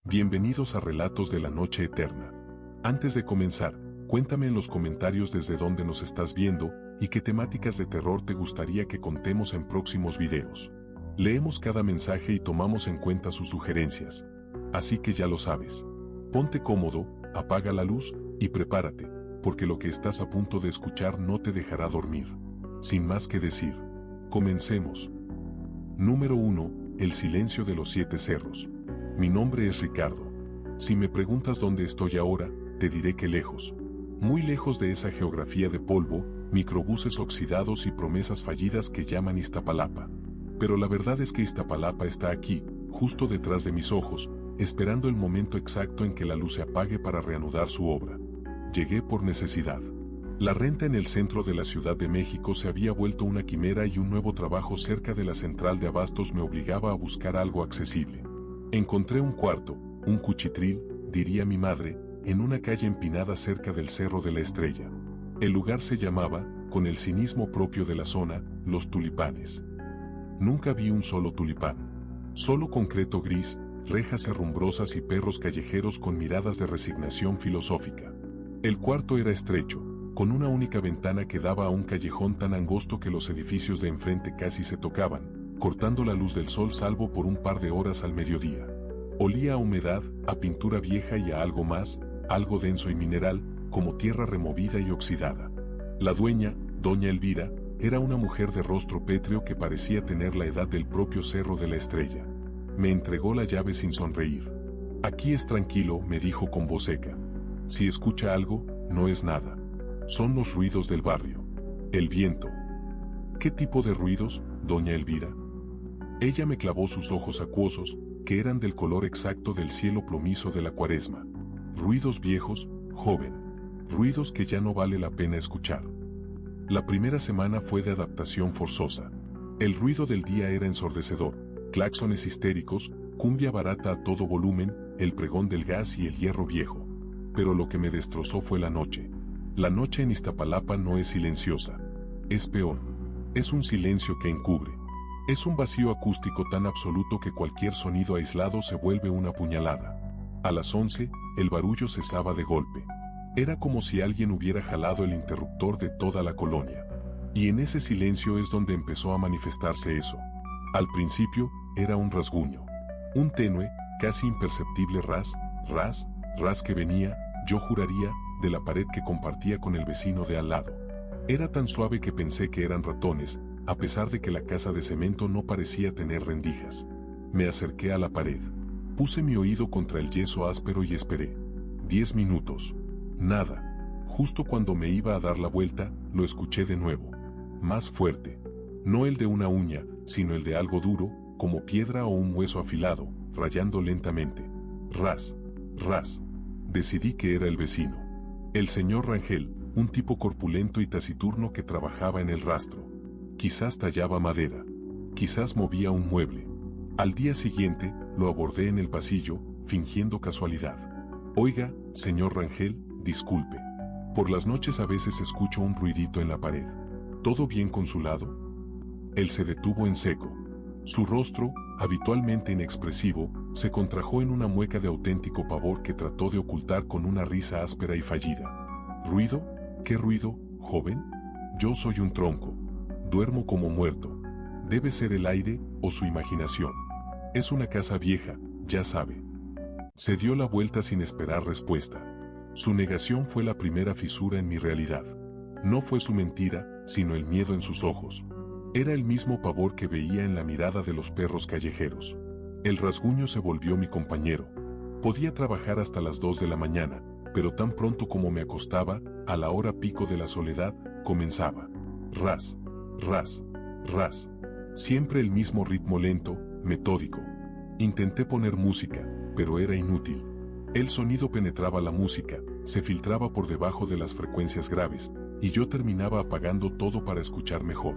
Bienvenidos a Relatos de la Noche Eterna. Antes de comenzar, cuéntame en los comentarios desde dónde nos estás viendo y qué temáticas de terror te gustaría que contemos en próximos videos. Leemos cada mensaje y tomamos en cuenta sus sugerencias. Así que ya lo sabes. Ponte cómodo, apaga la luz y prepárate, porque lo que estás a punto de escuchar no te dejará dormir. Sin más que decir, comencemos. Número 1. El silencio de los 7 cerros. Mi nombre es Ricardo. Si me preguntas dónde estoy ahora, te diré que lejos. Muy lejos de esa geografía de polvo, microbuses oxidados y promesas fallidas que llaman Iztapalapa. Pero la verdad es que Iztapalapa está aquí, justo detrás de mis ojos, esperando el momento exacto en que la luz se apague para reanudar su obra. Llegué por necesidad. La renta en el centro de la Ciudad de México se había vuelto una quimera y un nuevo trabajo cerca de la central de abastos me obligaba a buscar algo accesible. Encontré un cuarto, un cuchitril, diría mi madre, en una calle empinada cerca del Cerro de la Estrella. El lugar se llamaba, con el cinismo propio de la zona, Los Tulipanes. Nunca vi un solo tulipán. Solo concreto gris, rejas herrumbrosas y perros callejeros con miradas de resignación filosófica. El cuarto era estrecho, con una única ventana que daba a un callejón tan angosto que los edificios de enfrente casi se tocaban, cortando la luz del sol salvo por un par de horas al mediodía. Olía a humedad, a pintura vieja y a algo más, algo denso y mineral, como tierra removida y oxidada. La dueña, doña Elvira, era una mujer de rostro pétreo que parecía tener la edad del propio Cerro de la Estrella. Me entregó la llave sin sonreír. Aquí es tranquilo, me dijo con voz seca. Si escucha algo, no es nada. Son los ruidos del barrio. El viento. ¿Qué tipo de ruidos, doña Elvira? Ella me clavó sus ojos acuosos, que eran del color exacto del cielo plomizo de la cuaresma. Ruidos viejos, joven. Ruidos que ya no vale la pena escuchar. La primera semana fue de adaptación forzosa. El ruido del día era ensordecedor. Claxones histéricos, cumbia barata a todo volumen, el pregón del gas y el hierro viejo. Pero lo que me destrozó fue la noche. La noche en Iztapalapa no es silenciosa. Es peor. Es un silencio que encubre. Es un vacío acústico tan absoluto que cualquier sonido aislado se vuelve una puñalada. A las 11, el barullo cesaba de golpe. Era como si alguien hubiera jalado el interruptor de toda la colonia. Y en ese silencio es donde empezó a manifestarse eso. Al principio, era un rasguño. Un tenue, casi imperceptible ras que venía, yo juraría, de la pared que compartía con el vecino de al lado. Era tan suave que pensé que eran ratones, a pesar de que la casa de cemento no parecía tener rendijas. Me acerqué a la pared. Puse mi oído contra el yeso áspero y esperé. 10 minutos. Nada. Justo cuando me iba a dar la vuelta, lo escuché de nuevo. Más fuerte. No el de una uña, sino el de algo duro, como piedra o un hueso afilado, rayando lentamente. Ras. Decidí que era el vecino. El señor Rangel, un tipo corpulento y taciturno que trabajaba en el rastro. Quizás tallaba madera. Quizás movía un mueble. Al día siguiente, lo abordé en el pasillo, fingiendo casualidad. Oiga, señor Rangel, disculpe. Por las noches a veces escucho un ruidito en la pared. ¿Todo bien con su lado? Él se detuvo en seco. Su rostro, habitualmente inexpresivo, se contrajo en una mueca de auténtico pavor que trató de ocultar con una risa áspera y fallida. ¿Ruido? ¿Qué ruido, joven? Yo soy un tronco. Duermo como muerto. Debe ser el aire, o su imaginación. Es una casa vieja, ya sabe. Se dio la vuelta sin esperar respuesta. Su negación fue la primera fisura en mi realidad. No fue su mentira, sino el miedo en sus ojos. Era el mismo pavor que veía en la mirada de los perros callejeros. El rasguño se volvió mi compañero. Podía trabajar hasta las 2 de la mañana, pero tan pronto como me acostaba, a la hora pico de la soledad, comenzaba. Ras. Siempre el mismo ritmo lento, metódico. Intenté poner música, pero era inútil. El sonido penetraba la música, se filtraba por debajo de las frecuencias graves, y yo terminaba apagando todo para escuchar mejor.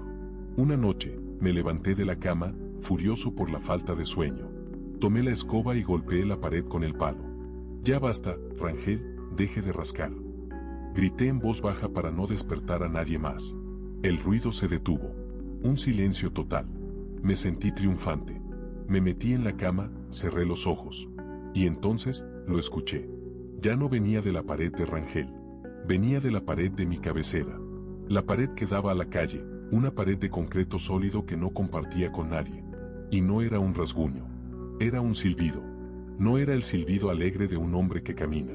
Una noche, me levanté de la cama, furioso por la falta de sueño. Tomé la escoba y golpeé la pared con el palo. Ya basta, Rangel, deje de rascar. Grité en voz baja para no despertar a nadie más. El ruido se detuvo. Un silencio total. Me sentí triunfante. Me metí en la cama, cerré los ojos. Y entonces, lo escuché. Ya no venía de la pared de Rangel. Venía de la pared de mi cabecera. La pared que daba a la calle, una pared de concreto sólido que no compartía con nadie. Y no era un rasguño. Era un silbido. No era el silbido alegre de un hombre que camina.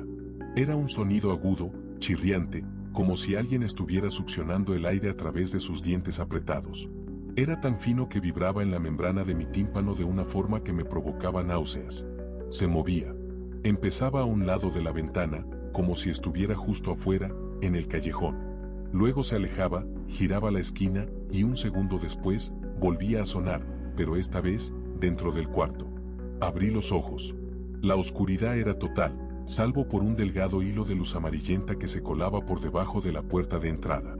Era un sonido agudo, chirriante, como si alguien estuviera succionando el aire a través de sus dientes apretados. Era tan fino que vibraba en la membrana de mi tímpano de una forma que me provocaba náuseas. Se movía. Empezaba a un lado de la ventana, como si estuviera justo afuera, en el callejón. Luego se alejaba, giraba la esquina, y un segundo después, volvía a sonar, pero esta vez, dentro del cuarto. Abrí los ojos. La oscuridad era total, salvo por un delgado hilo de luz amarillenta que se colaba por debajo de la puerta de entrada.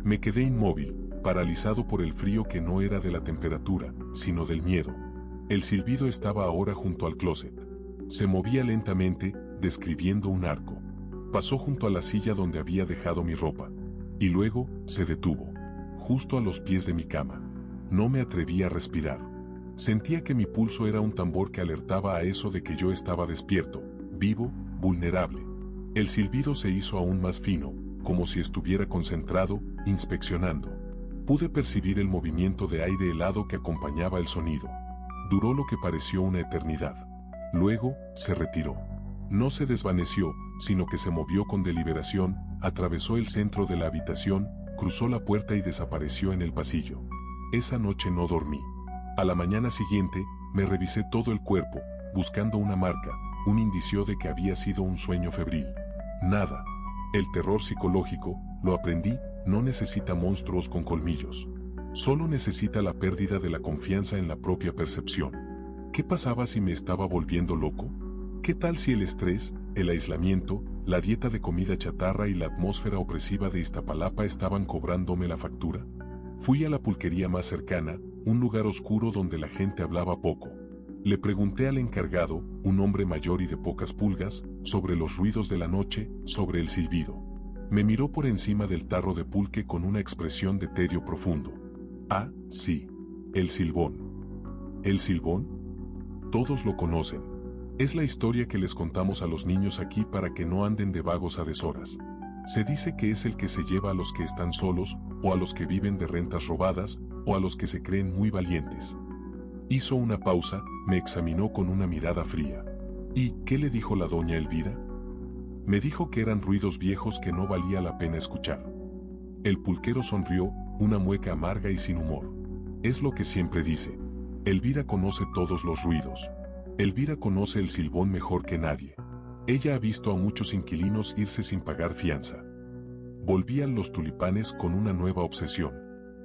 Me quedé inmóvil, paralizado por el frío que no era de la temperatura, sino del miedo. El silbido estaba ahora junto al closet. Se movía lentamente, describiendo un arco. Pasó junto a la silla donde había dejado mi ropa. Y luego, se detuvo. Justo a los pies de mi cama. No me atreví a respirar. Sentía que mi pulso era un tambor que alertaba a eso de que yo estaba despierto, vivo, vulnerable. El silbido se hizo aún más fino, como si estuviera concentrado, inspeccionando. Pude percibir el movimiento de aire helado que acompañaba el sonido. Duró lo que pareció una eternidad. Luego, se retiró. No se desvaneció, sino que se movió con deliberación, atravesó el centro de la habitación, cruzó la puerta y desapareció en el pasillo. Esa noche no dormí. A la mañana siguiente, me revisé todo el cuerpo, buscando una marca, un indicio de que había sido un sueño febril. Nada. El terror psicológico, lo aprendí, no necesita monstruos con colmillos. Solo necesita la pérdida de la confianza en la propia percepción. ¿Qué pasaba si me estaba volviendo loco? ¿Qué tal si el estrés, el aislamiento, la dieta de comida chatarra y la atmósfera opresiva de Iztapalapa estaban cobrándome la factura? Fui a la pulquería más cercana, un lugar oscuro donde la gente hablaba poco. Le pregunté al encargado, un hombre mayor y de pocas pulgas, sobre los ruidos de la noche, sobre el silbido. Me miró por encima del tarro de pulque con una expresión de tedio profundo. Ah, sí. El silbón. ¿El silbón? Todos lo conocen. Es la historia que les contamos a los niños aquí para que no anden de vagos a deshoras. Se dice que es el que se lleva a los que están solos, o a los que viven de rentas robadas, o a los que se creen muy valientes. Hizo una pausa, me examinó con una mirada fría. ¿Y qué le dijo la doña Elvira? Me dijo que eran ruidos viejos que no valía la pena escuchar. El pulquero sonrió, una mueca amarga y sin humor. Es lo que siempre dice. Elvira conoce todos los ruidos. Elvira conoce el silbón mejor que nadie. Ella ha visto a muchos inquilinos irse sin pagar fianza. Volvían los tulipanes con una nueva obsesión.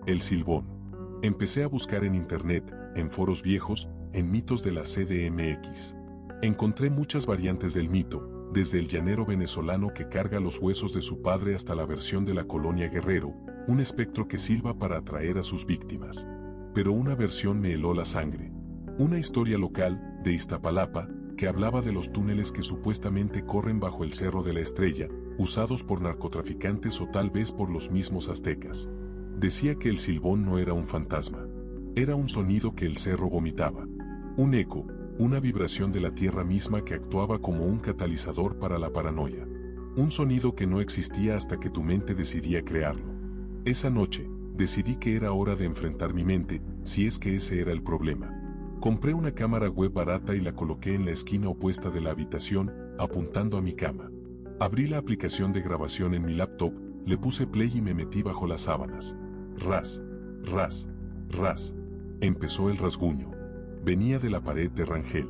El silbón. Empecé a buscar en internet, en foros viejos, en mitos de la CDMX. Encontré muchas variantes del mito, desde el llanero venezolano que carga los huesos de su padre hasta la versión de la colonia Guerrero, un espectro que silba para atraer a sus víctimas. Pero una versión me heló la sangre. Una historia local, de Iztapalapa, que hablaba de los túneles que supuestamente corren bajo el Cerro de la Estrella, usados por narcotraficantes o tal vez por los mismos aztecas. Decía que el silbón no era un fantasma. Era un sonido que el cerro vomitaba. Un eco, una vibración de la tierra misma que actuaba como un catalizador para la paranoia. Un sonido que no existía hasta que tu mente decidía crearlo. Esa noche, decidí que era hora de enfrentar mi mente, si es que ese era el problema. Compré una cámara web barata y la coloqué en la esquina opuesta de la habitación, apuntando a mi cama. Abrí la aplicación de grabación en mi laptop, le puse play y me metí bajo las sábanas. Ras, ras, ras. Empezó el rasguño. Venía de la pared de Rangel.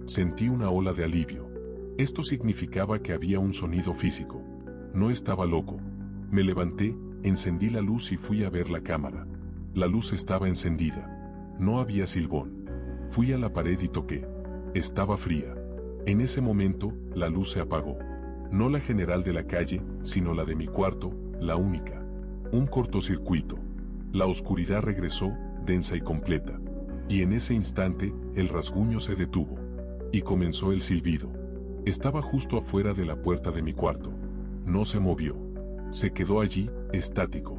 Sentí una ola de alivio. Esto significaba que había un sonido físico. No estaba loco. Me levanté, encendí la luz y fui a ver la cámara. La luz estaba encendida. No había silbón. Fui a la pared y toqué. Estaba fría. En ese momento, la luz se apagó. No la general de la calle, sino la de mi cuarto, la única. Un cortocircuito. La oscuridad regresó, densa y completa. Y en ese instante, el rasguño se detuvo. Y comenzó el silbido. Estaba justo afuera de la puerta de mi cuarto. No se movió. Se quedó allí, estático.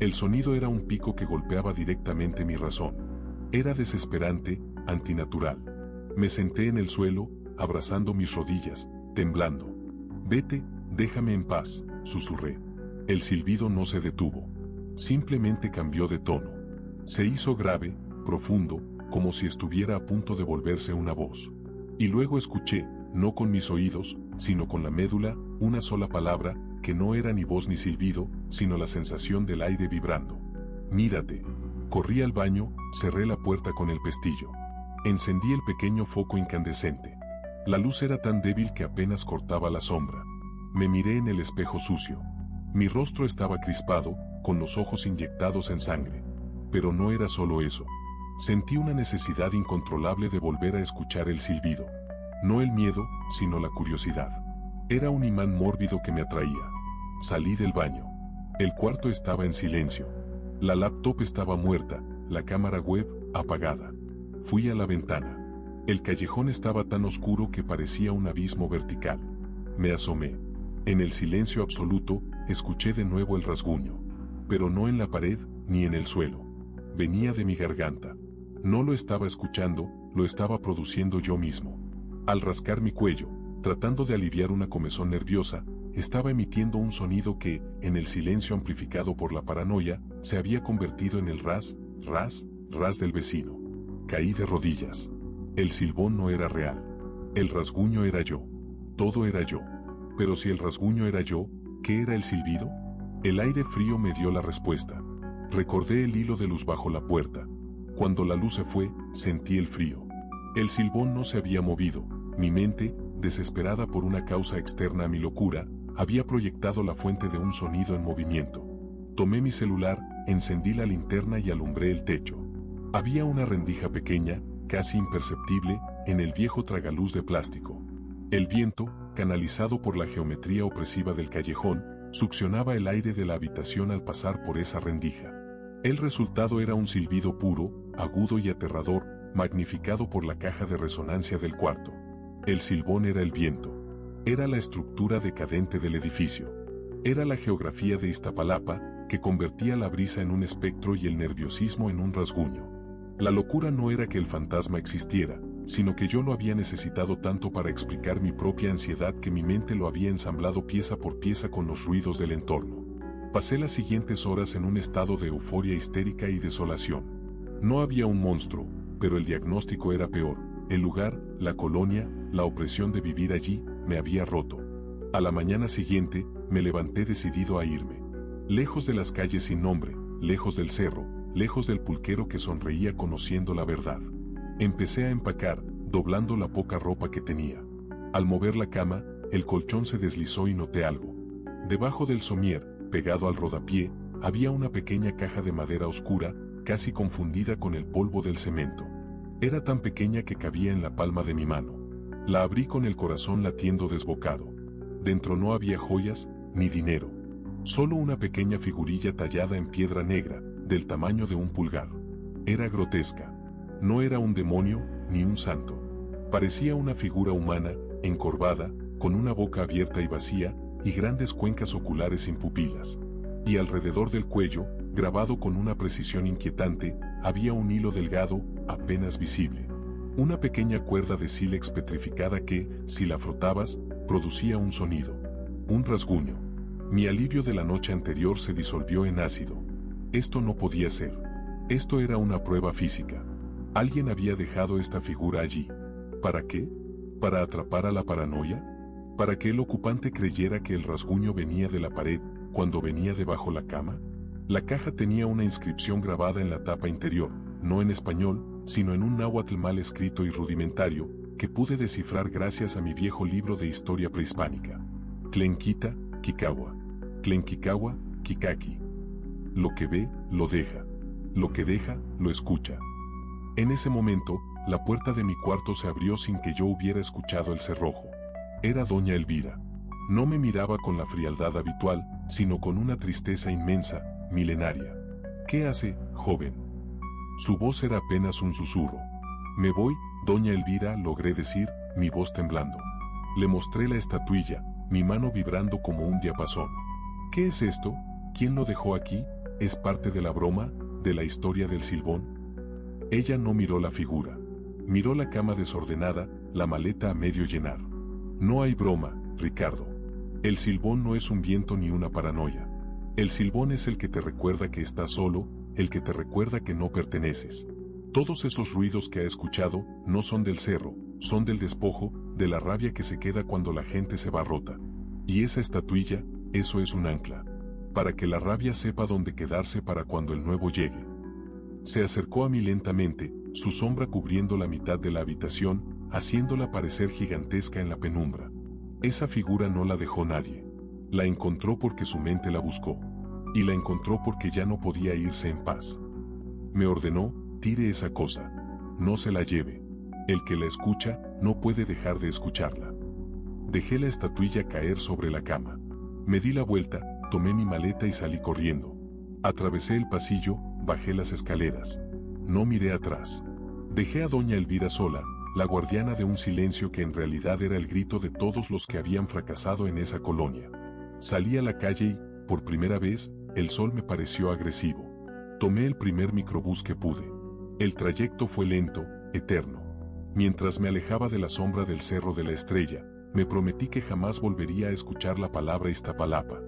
El sonido era un pico que golpeaba directamente mi razón. Era desesperante, antinatural. Me senté en el suelo, abrazando mis rodillas, temblando. «Vete, déjame en paz», susurré. El silbido no se detuvo. Simplemente cambió de tono. Se hizo grave, profundo, como si estuviera a punto de volverse una voz. Y luego escuché, no con mis oídos, sino con la médula, una sola palabra, que no era ni voz ni silbido, sino la sensación del aire vibrando. «Mírate». Corrí al baño, cerré la puerta con el pestillo. Encendí el pequeño foco incandescente. La luz era tan débil que apenas cortaba la sombra. Me miré en el espejo sucio. Mi rostro estaba crispado, con los ojos inyectados en sangre. Pero no era solo eso. Sentí una necesidad incontrolable de volver a escuchar el silbido. No el miedo, sino la curiosidad. Era un imán mórbido que me atraía. Salí del baño. El cuarto estaba en silencio. La laptop estaba muerta, la cámara web apagada. Fui a la ventana. El callejón estaba tan oscuro que parecía un abismo vertical. Me asomé. En el silencio absoluto, escuché de nuevo el rasguño. Pero no en la pared, ni en el suelo. Venía de mi garganta. No lo estaba escuchando, lo estaba produciendo yo mismo. Al rascar mi cuello, tratando de aliviar una comezón nerviosa, estaba emitiendo un sonido que, en el silencio amplificado por la paranoia, se había convertido en el ras, ras, ras del vecino. Caí de rodillas. El silbón no era real. El rasguño era yo. Todo era yo. Pero si el rasguño era yo, ¿qué era el silbido? El aire frío me dio la respuesta. Recordé el hilo de luz bajo la puerta. Cuando la luz se fue, sentí el frío. El silbón no se había movido. Mi mente, desesperada por una causa externa a mi locura, había proyectado la fuente de un sonido en movimiento. Tomé mi celular, encendí la linterna y alumbré el techo. Había una rendija pequeña, casi imperceptible, en el viejo tragaluz de plástico. El viento, canalizado por la geometría opresiva del callejón, succionaba el aire de la habitación al pasar por esa rendija. El resultado era un silbido puro, agudo y aterrador, magnificado por la caja de resonancia del cuarto. El silbón era el viento. Era la estructura decadente del edificio. Era la geografía de Iztapalapa, que convertía la brisa en un espectro y el nerviosismo en un rasguño. La locura no era que el fantasma existiera, sino que yo lo había necesitado tanto para explicar mi propia ansiedad que mi mente lo había ensamblado pieza por pieza con los ruidos del entorno. Pasé las siguientes horas en un estado de euforia histérica y desolación. No había un monstruo, pero el diagnóstico era peor. El lugar, la colonia, la opresión de vivir allí, me había roto. A la mañana siguiente, me levanté decidido a irme. Lejos de las calles sin nombre, lejos del cerro, lejos del pulquero que sonreía conociendo la verdad. Empecé a empacar, doblando la poca ropa que tenía. Al mover la cama, el colchón se deslizó y noté algo. Debajo del somier, pegado al rodapié, había una pequeña caja de madera oscura, casi confundida con el polvo del cemento. Era tan pequeña que cabía en la palma de mi mano. La abrí con el corazón latiendo desbocado. Dentro no había joyas, ni dinero. Solo una pequeña figurilla tallada en piedra negra, del tamaño de un pulgar. Era grotesca. No era un demonio, ni un santo. Parecía una figura humana, encorvada, con una boca abierta y vacía, y grandes cuencas oculares sin pupilas. Y alrededor del cuello, grabado con una precisión inquietante, había un hilo delgado, apenas visible. Una pequeña cuerda de sílex petrificada que, si la frotabas, producía un sonido. Un rasguño. Mi alivio de la noche anterior se disolvió en ácido. Esto no podía ser. Esto era una prueba física. Alguien había dejado esta figura allí. ¿Para qué? ¿Para atrapar a la paranoia? ¿Para que el ocupante creyera que el rasguño venía de la pared, cuando venía debajo la cama? La caja tenía una inscripción grabada en la tapa interior, no en español, sino en un náhuatl mal escrito y rudimentario, que pude descifrar gracias a mi viejo libro de historia prehispánica. Tlenquita, Kikawa. Tlenquicawa, Kikaki. Lo que ve, lo deja. Lo que deja, lo escucha. En ese momento, la puerta de mi cuarto se abrió sin que yo hubiera escuchado el cerrojo. Era doña Elvira. No me miraba con la frialdad habitual, sino con una tristeza inmensa, milenaria. ¿Qué hace, joven? Su voz era apenas un susurro. Me voy, doña Elvira, logré decir, mi voz temblando. Le mostré la estatuilla, mi mano vibrando como un diapasón. ¿Qué es esto? ¿Quién lo dejó aquí? ¿Es parte de la broma, de la historia del silbón? Ella no miró la figura. Miró la cama desordenada, la maleta a medio llenar. No hay broma, Ricardo. El silbón no es un viento ni una paranoia. El silbón es el que te recuerda que estás solo, el que te recuerda que no perteneces. Todos esos ruidos que ha escuchado no son del cerro, son del despojo, de la rabia que se queda cuando la gente se va rota. Y esa estatuilla, eso es un ancla. Para que la rabia sepa dónde quedarse para cuando el nuevo llegue. Se acercó a mí lentamente, su sombra cubriendo la mitad de la habitación, haciéndola parecer gigantesca en la penumbra. Esa figura no la dejó nadie. La encontró porque su mente la buscó. Y la encontró porque ya no podía irse en paz. Me ordenó, tire esa cosa. No se la lleve. El que la escucha, no puede dejar de escucharla. Dejé la estatuilla caer sobre la cama. Me di la vuelta, tomé mi maleta y salí corriendo. Atravesé el pasillo, bajé las escaleras. No miré atrás. Dejé a doña Elvira sola, la guardiana de un silencio que en realidad era el grito de todos los que habían fracasado en esa colonia. Salí a la calle y, por primera vez, el sol me pareció agresivo. Tomé el primer microbús que pude. El trayecto fue lento, eterno. Mientras me alejaba de la sombra del Cerro de la Estrella, me prometí que jamás volvería a escuchar la palabra Iztapalapa.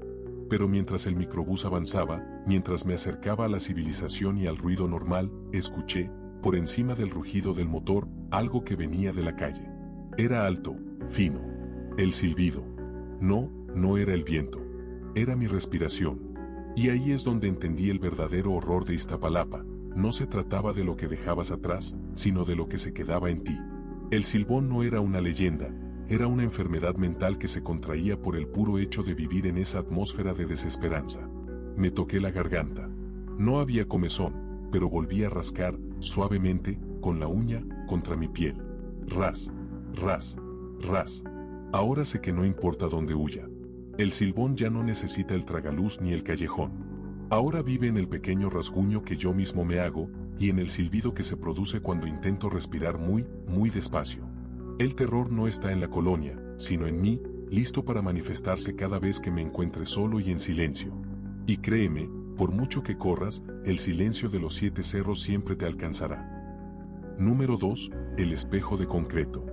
Pero mientras el microbús avanzaba, mientras me acercaba a la civilización y al ruido normal, escuché, por encima del rugido del motor, algo que venía de la calle. Era alto, fino. El silbido. No era el viento. Era mi respiración. Y ahí es donde entendí el verdadero horror de Iztapalapa. No se trataba de lo que dejabas atrás, sino de lo que se quedaba en ti. El silbón no era una leyenda, era una enfermedad mental que se contraía por el puro hecho de vivir en esa atmósfera de desesperanza. Me toqué la garganta. No había comezón, pero volví a rascar, suavemente, con la uña, contra mi piel. Ras, ras, ras. Ahora sé que no importa dónde huya. El silbón ya no necesita el tragaluz ni el callejón. Ahora vive en el pequeño rasguño que yo mismo me hago, y en el silbido que se produce cuando intento respirar muy despacio. El terror no está en la colonia, sino en mí, listo para manifestarse cada vez que me encuentre solo y en silencio. Y créeme, por mucho que corras, el silencio de los 7 cerros siempre te alcanzará. Número 2. El espejo de concreto.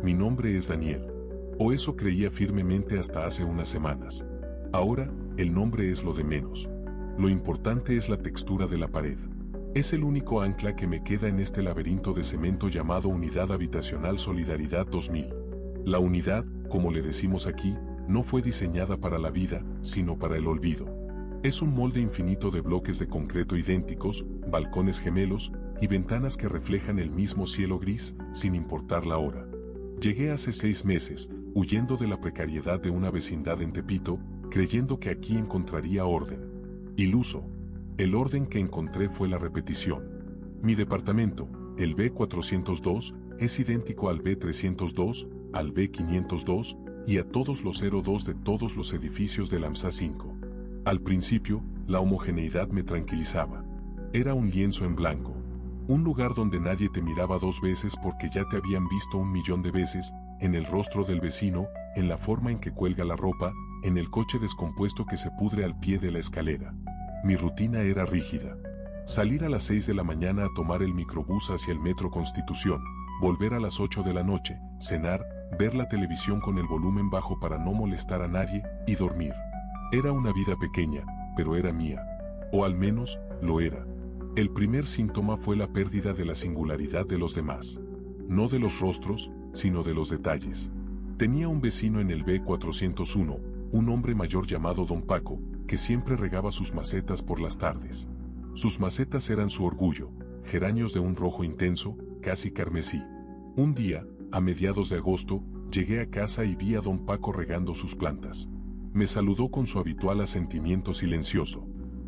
Mi nombre es Daniel. O eso creía firmemente hasta hace unas semanas. Ahora, el nombre es lo de menos. Lo importante es la textura de la pared. Es el único ancla que me queda en este laberinto de cemento llamado Unidad Habitacional Solidaridad 2000. La unidad, como le decimos aquí, no fue diseñada para la vida, sino para el olvido. Es un molde infinito de bloques de concreto idénticos, balcones gemelos y ventanas que reflejan el mismo cielo gris, sin importar la hora. Llegué hace 6 meses, huyendo de la precariedad de una vecindad en Tepito, creyendo que aquí encontraría orden. Iluso. El orden que encontré fue la repetición. Mi departamento, el B402, es idéntico al B302, al B502 y a todos los 02 de todos los edificios del AMSA 5. Al principio, la homogeneidad me tranquilizaba. Era un lienzo en blanco. Un lugar donde nadie te miraba 2 veces porque ya te habían visto 1.000.000 de veces, en el rostro del vecino, en la forma en que cuelga la ropa, en el coche descompuesto que se pudre al pie de la escalera. Mi rutina era rígida. Salir a las 6 de la mañana a tomar el microbús hacia el Metro Constitución, volver a las 8 de la noche, cenar, ver la televisión con el volumen bajo para no molestar a nadie, y dormir. Era una vida pequeña, pero era mía. O al menos, lo era. El primer síntoma fue la pérdida de la singularidad de los demás. No de los rostros, sino de los detalles. Tenía un vecino en el B401, un hombre mayor llamado Don Paco, que siempre regaba sus macetas por las tardes. Sus macetas eran su orgullo, geranios de un rojo intenso, casi carmesí. Un día, a mediados de agosto, llegué a casa y vi a Don Paco regando sus plantas. Me saludó con su habitual asentimiento silencioso.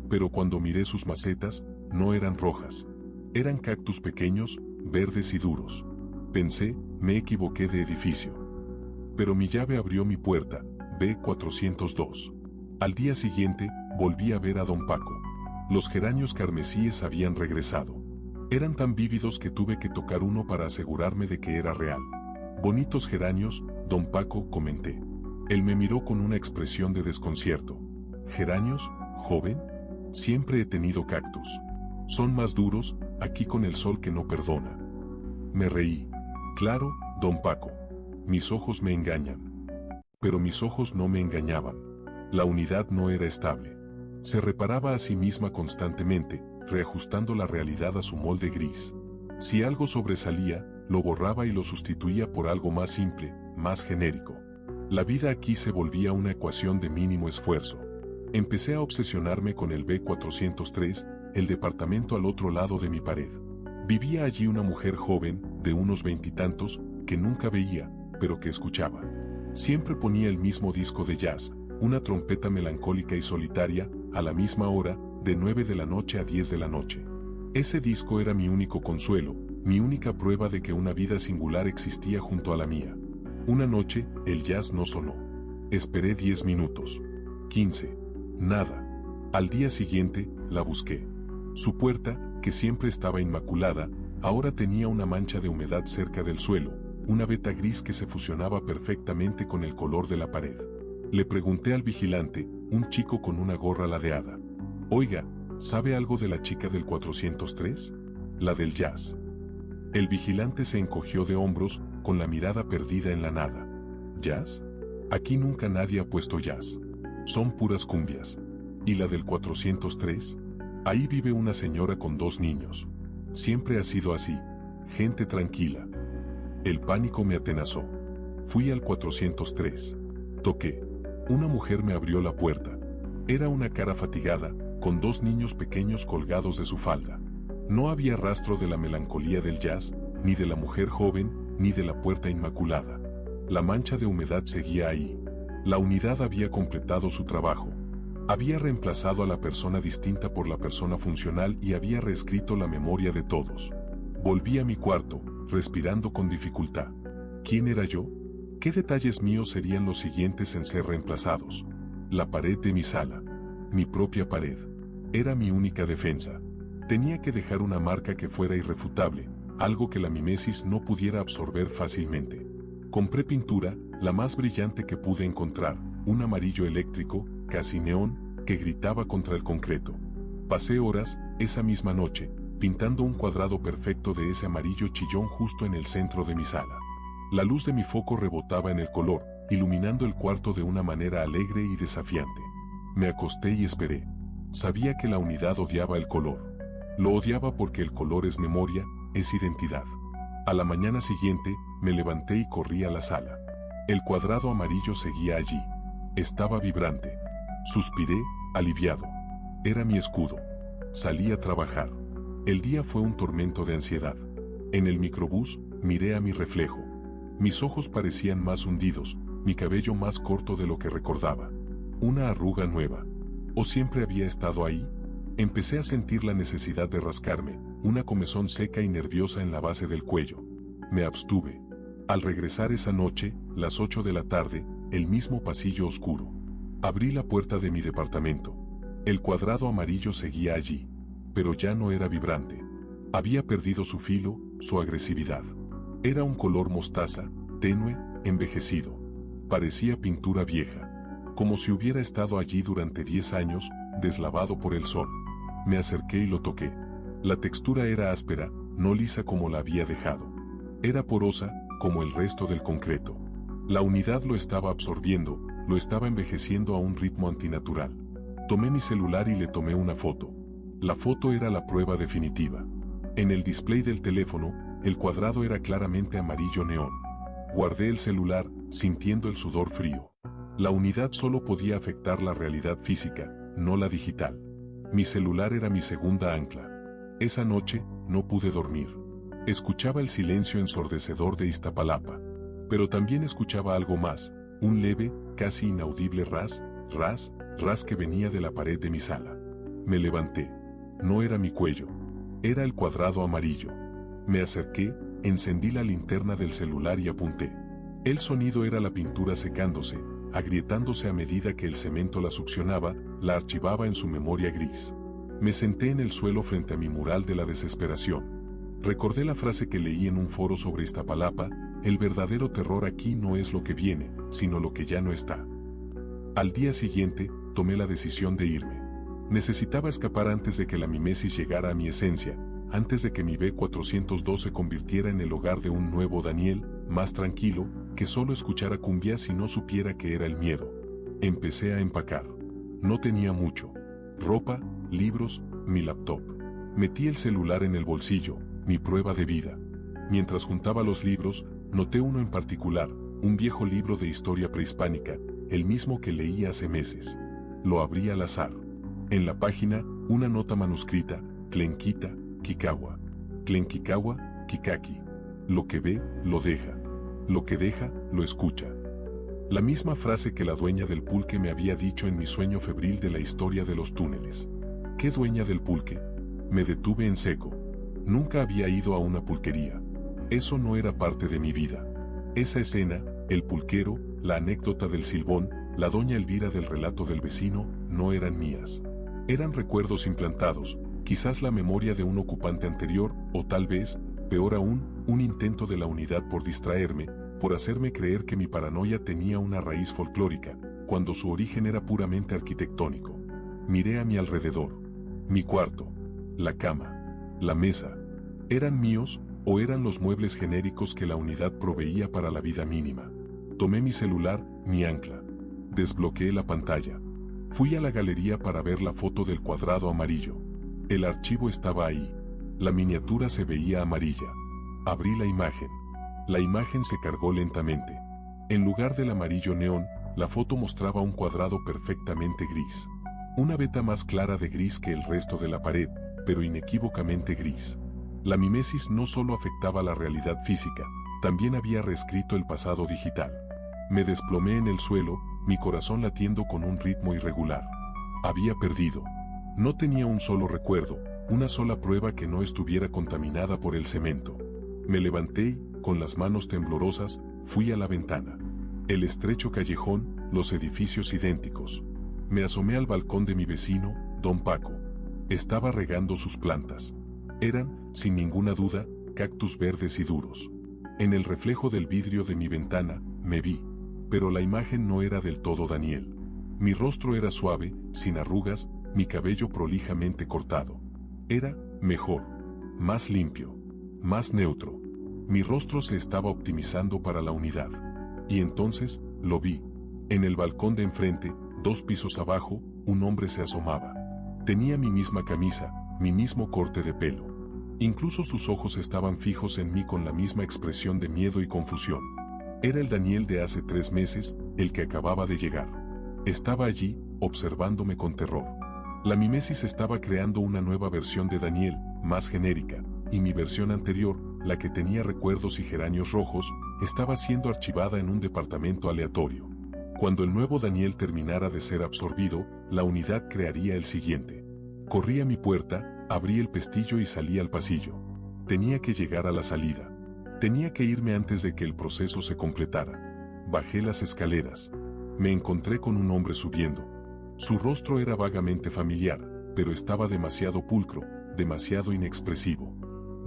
Pero cuando miré sus macetas, no eran rojas. Eran cactus pequeños, verdes y duros. Pensé, me equivoqué de edificio. Pero mi llave abrió mi puerta, B402. Al día siguiente, volví a ver a Don Paco. Los geranios carmesíes habían regresado. Eran tan vívidos que tuve que tocar uno para asegurarme de que era real. Bonitos geranios, Don Paco, comenté. Él me miró con una expresión de desconcierto. ¿Geranios, joven? Siempre he tenido cactus. Son más duros, aquí con el sol que no perdona. Me reí. Claro, don Paco. Mis ojos me engañan. Pero mis ojos no me engañaban. La unidad no era estable. Se reparaba a sí misma constantemente, reajustando la realidad a su molde gris. Si algo sobresalía, lo borraba y lo sustituía por algo más simple, más genérico. La vida aquí se volvía una ecuación de mínimo esfuerzo. Empecé a obsesionarme con el B403, el departamento al otro lado de mi pared. Vivía allí una mujer joven, de unos veintitantos, que nunca veía, pero que escuchaba. Siempre ponía el mismo disco de jazz, una trompeta melancólica y solitaria, a la misma hora, de 9 de la noche a 10 de la noche. Ese disco era mi único consuelo, mi única prueba de que una vida singular existía junto a la mía. Una noche, el jazz no sonó. Esperé 10 minutos. 15. Nada. Al día siguiente, la busqué. Su puerta, que siempre estaba inmaculada, ahora tenía una mancha de humedad cerca del suelo, una veta gris que se fusionaba perfectamente con el color de la pared. Le pregunté al vigilante, un chico con una gorra ladeada. Oiga, ¿sabe algo de la chica del 403? La del jazz. El vigilante se encogió de hombros, con la mirada perdida en la nada. ¿Jazz? Aquí nunca nadie ha puesto jazz. Son puras cumbias. ¿Y la del 403? Ahí vive una señora con 2 niños. Siempre ha sido así. Gente tranquila. El pánico me atenazó. Fui al 403. Toqué. Una mujer me abrió la puerta. Era una cara fatigada, con 2 niños pequeños colgados de su falda. No había rastro de la melancolía del jazz, ni de la mujer joven, ni de la puerta inmaculada. La mancha de humedad seguía ahí. La unidad había completado su trabajo. Había reemplazado a la persona distinta por la persona funcional y había reescrito la memoria de todos. Volví a mi cuarto, respirando con dificultad. ¿Quién era yo? ¿Qué detalles míos serían los siguientes en ser reemplazados? La pared de mi sala. Mi propia pared. Era mi única defensa. Tenía que dejar una marca que fuera irrefutable, algo que la mimesis no pudiera absorber fácilmente. Compré pintura, la más brillante que pude encontrar, un amarillo eléctrico, casi neón, que gritaba contra el concreto. Pasé horas, esa misma noche, pintando un cuadrado perfecto de ese amarillo chillón justo en el centro de mi sala. La luz de mi foco rebotaba en el color, iluminando el cuarto de una manera alegre y desafiante. Me acosté y esperé. Sabía que la unidad odiaba el color. Lo odiaba porque el color es memoria, es identidad. A la mañana siguiente, me levanté y corrí a la sala. El cuadrado amarillo seguía allí. Estaba vibrante. Suspiré, aliviado. Era mi escudo. Salí a trabajar. El día fue un tormento de ansiedad. En el microbús, miré a mi reflejo. Mis ojos parecían más hundidos, mi cabello más corto de lo que recordaba. Una arruga nueva. ¿O siempre había estado ahí? Empecé a sentir la necesidad de rascarme, una comezón seca y nerviosa en la base del cuello. Me abstuve. Al regresar esa noche, las 8 de la tarde, el mismo pasillo oscuro. Abrí la puerta de mi departamento. El cuadrado amarillo seguía allí, pero ya no era vibrante. Había perdido su filo, su agresividad. Era un color mostaza, tenue, envejecido. Parecía pintura vieja, como si hubiera estado allí durante 10 años, deslavado por el sol. Me acerqué y lo toqué. La textura era áspera, no lisa como la había dejado. Era porosa, como el resto del concreto. La unidad lo estaba absorbiendo, lo estaba envejeciendo a un ritmo antinatural. Tomé mi celular y le tomé una foto. La foto era la prueba definitiva. En el display del teléfono, el cuadrado era claramente amarillo neón. Guardé el celular, sintiendo el sudor frío. La unidad solo podía afectar la realidad física, no la digital. Mi celular era mi segunda ancla. Esa noche, no pude dormir. Escuchaba el silencio ensordecedor de Iztapalapa. Pero también escuchaba algo más, un leve, casi inaudible ras, ras, ras que venía de la pared de mi sala. Me levanté. No era mi cuello. Era el cuadrado amarillo. Me acerqué, encendí la linterna del celular y apunté. El sonido era la pintura secándose, agrietándose a medida que el cemento la succionaba, la archivaba en su memoria gris. Me senté en el suelo frente a mi mural de la desesperación. Recordé la frase que leí en un foro sobre Iztapalapa: el verdadero terror aquí no es lo que viene, sino lo que ya no está. Al día siguiente, tomé la decisión de irme. Necesitaba escapar antes de que la mimesis llegara a mi esencia, antes de que mi B402 se convirtiera en el hogar de un nuevo Daniel, más tranquilo, que solo escuchara cumbias y no supiera qué era el miedo. Empecé a empacar. No tenía mucho. Ropa, libros, mi laptop. Metí el celular en el bolsillo, mi prueba de vida. Mientras juntaba los libros, noté uno en particular, un viejo libro de historia prehispánica, el mismo que leí hace meses. Lo abrí al azar. En la página, una nota manuscrita, Tlenquita, Kikawa. Tlenkikawa, Kikaki. Lo que ve, lo deja. Lo que deja, lo escucha. La misma frase que la dueña del pulque me había dicho en mi sueño febril de la historia de los túneles. ¿Qué dueña del pulque? Me detuve en seco. Nunca había ido a una pulquería. Eso no era parte de mi vida. Esa escena, el pulquero, la anécdota del silbón, la doña Elvira del relato del vecino, no eran mías. Eran recuerdos implantados, quizás la memoria de un ocupante anterior, o tal vez, peor aún, un intento de la unidad por distraerme, por hacerme creer que mi paranoia tenía una raíz folclórica, cuando su origen era puramente arquitectónico. Miré a mi alrededor. Mi cuarto, la cama, la mesa, ¿eran míos o eran los muebles genéricos que la unidad proveía para la vida mínima? Tomé mi celular, mi ancla. Desbloqueé la pantalla. Fui a la galería para ver la foto del cuadrado amarillo. El archivo estaba ahí. La miniatura se veía amarilla. Abrí la imagen. La imagen se cargó lentamente. En lugar del amarillo neón, la foto mostraba un cuadrado perfectamente gris. Una veta más clara de gris que el resto de la pared, pero inequívocamente gris. La mimesis no solo afectaba la realidad física, también había reescrito el pasado digital. Me desplomé en el suelo, mi corazón latiendo con un ritmo irregular. Había perdido. No tenía un solo recuerdo, una sola prueba que no estuviera contaminada por el cemento. Me levanté y, con las manos temblorosas, fui a la ventana. El estrecho callejón, los edificios idénticos. Me asomé al balcón de mi vecino, don Paco. Estaba regando sus plantas. Eran, sin ninguna duda, cactus verdes y duros. En el reflejo del vidrio de mi ventana, me vi. Pero la imagen no era del todo Daniel. Mi rostro era suave, sin arrugas, mi cabello prolijamente cortado. Era, mejor, más limpio, más neutro. Mi rostro se estaba optimizando para la unidad. Y entonces, lo vi. En el balcón de enfrente, 2 pisos abajo, un hombre se asomaba. Tenía mi misma camisa, mi mismo corte de pelo. Incluso sus ojos estaban fijos en mí con la misma expresión de miedo y confusión. Era el Daniel de hace 3 meses, el que acababa de llegar. Estaba allí, observándome con terror. La mimesis estaba creando una nueva versión de Daniel, más genérica, y mi versión anterior, la que tenía recuerdos y geranios rojos, estaba siendo archivada en un departamento aleatorio. Cuando el nuevo Daniel terminara de ser absorbido, la unidad crearía el siguiente. Corrí a mi puerta, abrí el pestillo y salí al pasillo. Tenía que llegar a la salida. Tenía que irme antes de que el proceso se completara. Bajé las escaleras. Me encontré con un hombre subiendo. Su rostro era vagamente familiar, pero estaba demasiado pulcro, demasiado inexpresivo.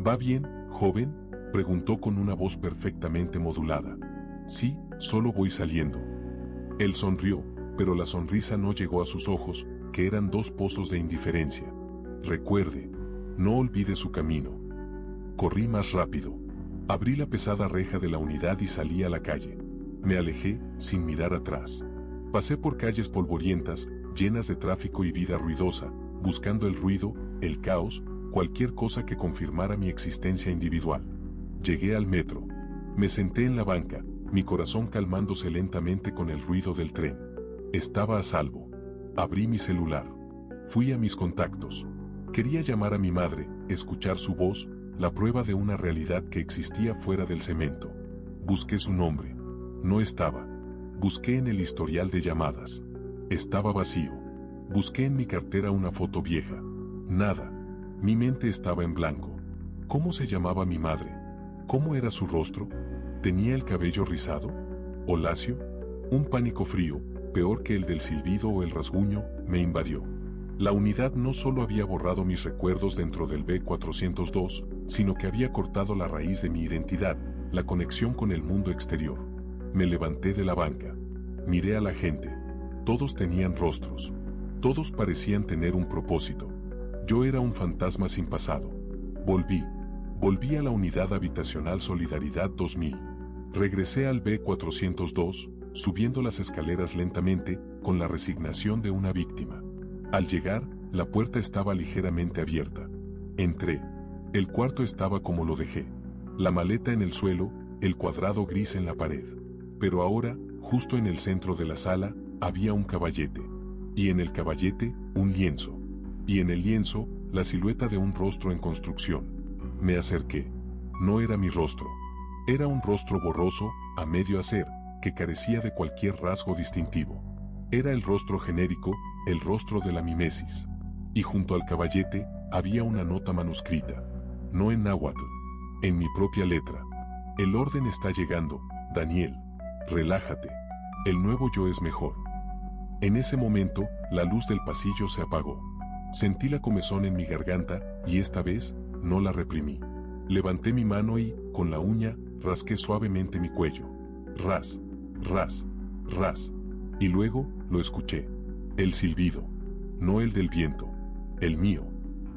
¿Va bien, joven?, preguntó con una voz perfectamente modulada. Sí, solo voy saliendo. Él sonrió, pero la sonrisa no llegó a sus ojos, que eran 2 pozos de indiferencia. Recuerde, no olvide su camino. Corrí más rápido. Abrí la pesada reja de la unidad y salí a la calle. Me alejé, sin mirar atrás. Pasé por calles polvorientas, llenas de tráfico y vida ruidosa, buscando el ruido, el caos, cualquier cosa que confirmara mi existencia individual. Llegué al metro. Me senté en la banca, mi corazón calmándose lentamente con el ruido del tren. Estaba a salvo. Abrí mi celular. Fui a mis contactos. Quería llamar a mi madre, escuchar su voz, la prueba de una realidad que existía fuera del cemento. Busqué su nombre. No estaba. Busqué en el historial de llamadas. Estaba vacío. Busqué en mi cartera una foto vieja. Nada. Mi mente estaba en blanco. ¿Cómo se llamaba mi madre? ¿Cómo era su rostro? ¿Tenía el cabello rizado? ¿O lacio? Un pánico frío, peor que el del silbido o el rasguño, me invadió. La unidad no solo había borrado mis recuerdos dentro del B402, sino que había cortado la raíz de mi identidad, la conexión con el mundo exterior. Me levanté de la banca. Miré a la gente. Todos tenían rostros. Todos parecían tener un propósito. Yo era un fantasma sin pasado. Volví a la unidad habitacional Solidaridad 2000. Regresé al B402, subiendo las escaleras lentamente, con la resignación de una víctima. Al llegar, la puerta estaba ligeramente abierta. Entré. El cuarto estaba como lo dejé. La maleta en el suelo, el cuadrado gris en la pared. Pero ahora, justo en el centro de la sala, había un caballete. Y en el caballete, un lienzo. Y en el lienzo, la silueta de un rostro en construcción. Me acerqué. No era mi rostro. Era un rostro borroso, a medio hacer, que carecía de cualquier rasgo distintivo. Era el rostro genérico, el rostro de la mimesis. Y junto al caballete, había una nota manuscrita. No en náhuatl. En mi propia letra. El orden está llegando, Daniel. Relájate. El nuevo yo es mejor. En ese momento, la luz del pasillo se apagó. Sentí la comezón en mi garganta, y esta vez, no la reprimí. Levanté mi mano y, con la uña, rasqué suavemente mi cuello. Ras, ras, ras. Y luego, lo escuché. El silbido. No el del viento. El mío.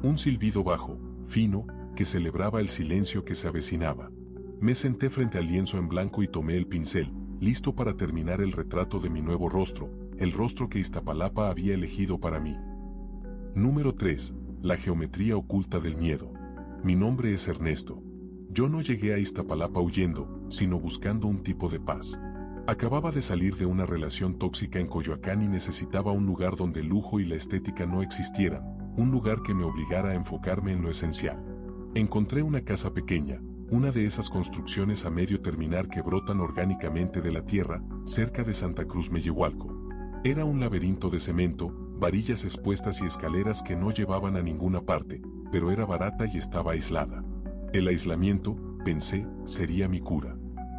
Un silbido bajo, fino, que celebraba el silencio que se avecinaba. Me senté frente al lienzo en blanco y tomé el pincel, listo para terminar el retrato de mi nuevo rostro, el rostro que Iztapalapa había elegido para mí. Número 3. La geometría oculta del miedo. Mi nombre es Ernesto. Yo no llegué a Iztapalapa huyendo, sino buscando un tipo de paz. Acababa de salir de una relación tóxica en Coyoacán y necesitaba un lugar donde el lujo y la estética no existieran, un lugar que me obligara a enfocarme en lo esencial. Encontré una casa pequeña, una de esas construcciones a medio terminar que brotan orgánicamente de la tierra, cerca de Santa Cruz Mellehualco. Era un laberinto de cemento, varillas expuestas y escaleras que no llevaban a ninguna parte, pero era barata y estaba aislada. El aislamiento, pensé, sería mi cura.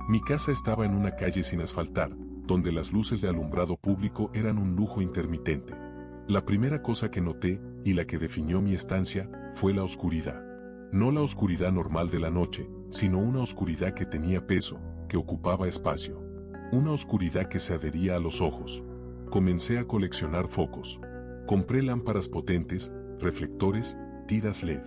Mi casa estaba en una calle sin asfaltar, donde las luces de alumbrado público eran un lujo intermitente. La primera cosa que noté, y la que definió mi estancia, fue la oscuridad. No la oscuridad normal de la noche, sino una oscuridad que tenía peso, que ocupaba espacio. Una oscuridad que se adhería a los ojos. Comencé a coleccionar focos. Compré lámparas potentes, reflectores, tiras LED.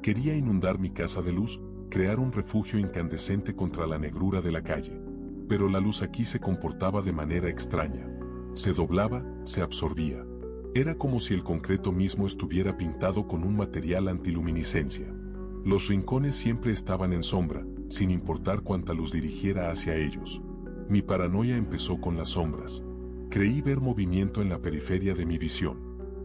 Quería inundar mi casa de luz, crear un refugio incandescente contra la negrura de la calle. Pero la luz aquí se comportaba de manera extraña. Se doblaba, se absorbía. Era como si el concreto mismo estuviera pintado con un material antiluminiscencia. Los rincones siempre estaban en sombra, sin importar cuánta luz dirigiera hacia ellos. Mi paranoia empezó con las sombras. Creí ver movimiento en la periferia de mi visión.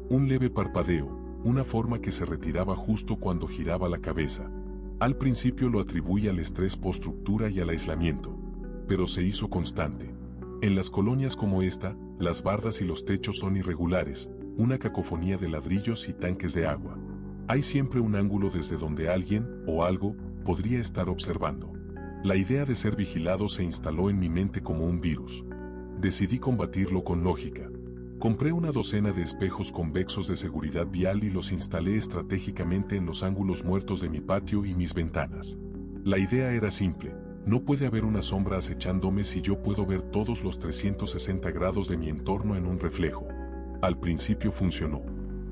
Un leve parpadeo, una forma que se retiraba justo cuando giraba la cabeza. Al principio lo atribuí al estrés post-ruptura y al aislamiento, pero se hizo constante. En las colonias como esta, las bardas y los techos son irregulares, una cacofonía de ladrillos y tanques de agua. Hay siempre un ángulo desde donde alguien, o algo, podría estar observando. La idea de ser vigilado se instaló en mi mente como un virus. Decidí combatirlo con lógica. Compré una docena de espejos convexos de seguridad vial y los instalé estratégicamente en los ángulos muertos de mi patio y mis ventanas. La idea era simple: no puede haber una sombra acechándome si yo puedo ver todos los 360 grados de mi entorno en un reflejo. Al principio funcionó.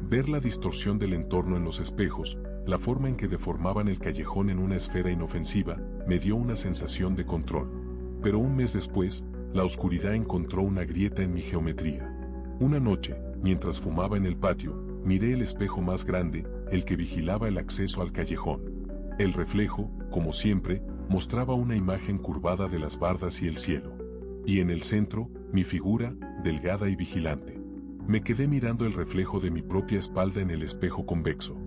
Ver la distorsión del entorno en los espejos, la forma en que deformaban el callejón en una esfera inofensiva, me dio una sensación de control. Pero un mes después, la oscuridad encontró una grieta en mi geometría. Una noche, mientras fumaba en el patio, miré el espejo más grande, el que vigilaba el acceso al callejón. El reflejo, como siempre, mostraba una imagen curvada de las bardas y el cielo. Y en el centro, mi figura, delgada y vigilante. Me quedé mirando el reflejo de mi propia espalda en el espejo convexo.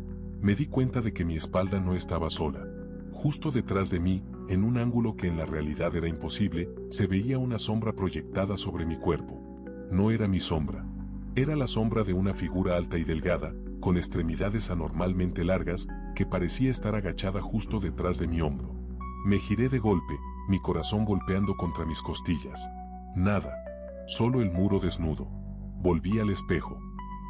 Me di cuenta de que mi espalda no estaba sola. Justo detrás de mí, en un ángulo que en la realidad era imposible, se veía una sombra proyectada sobre mi cuerpo. No era mi sombra. Era la sombra de una figura alta y delgada, con extremidades anormalmente largas, que parecía estar agachada justo detrás de mi hombro. Me giré de golpe, mi corazón golpeando contra mis costillas. Nada. Solo el muro desnudo. Volví al espejo.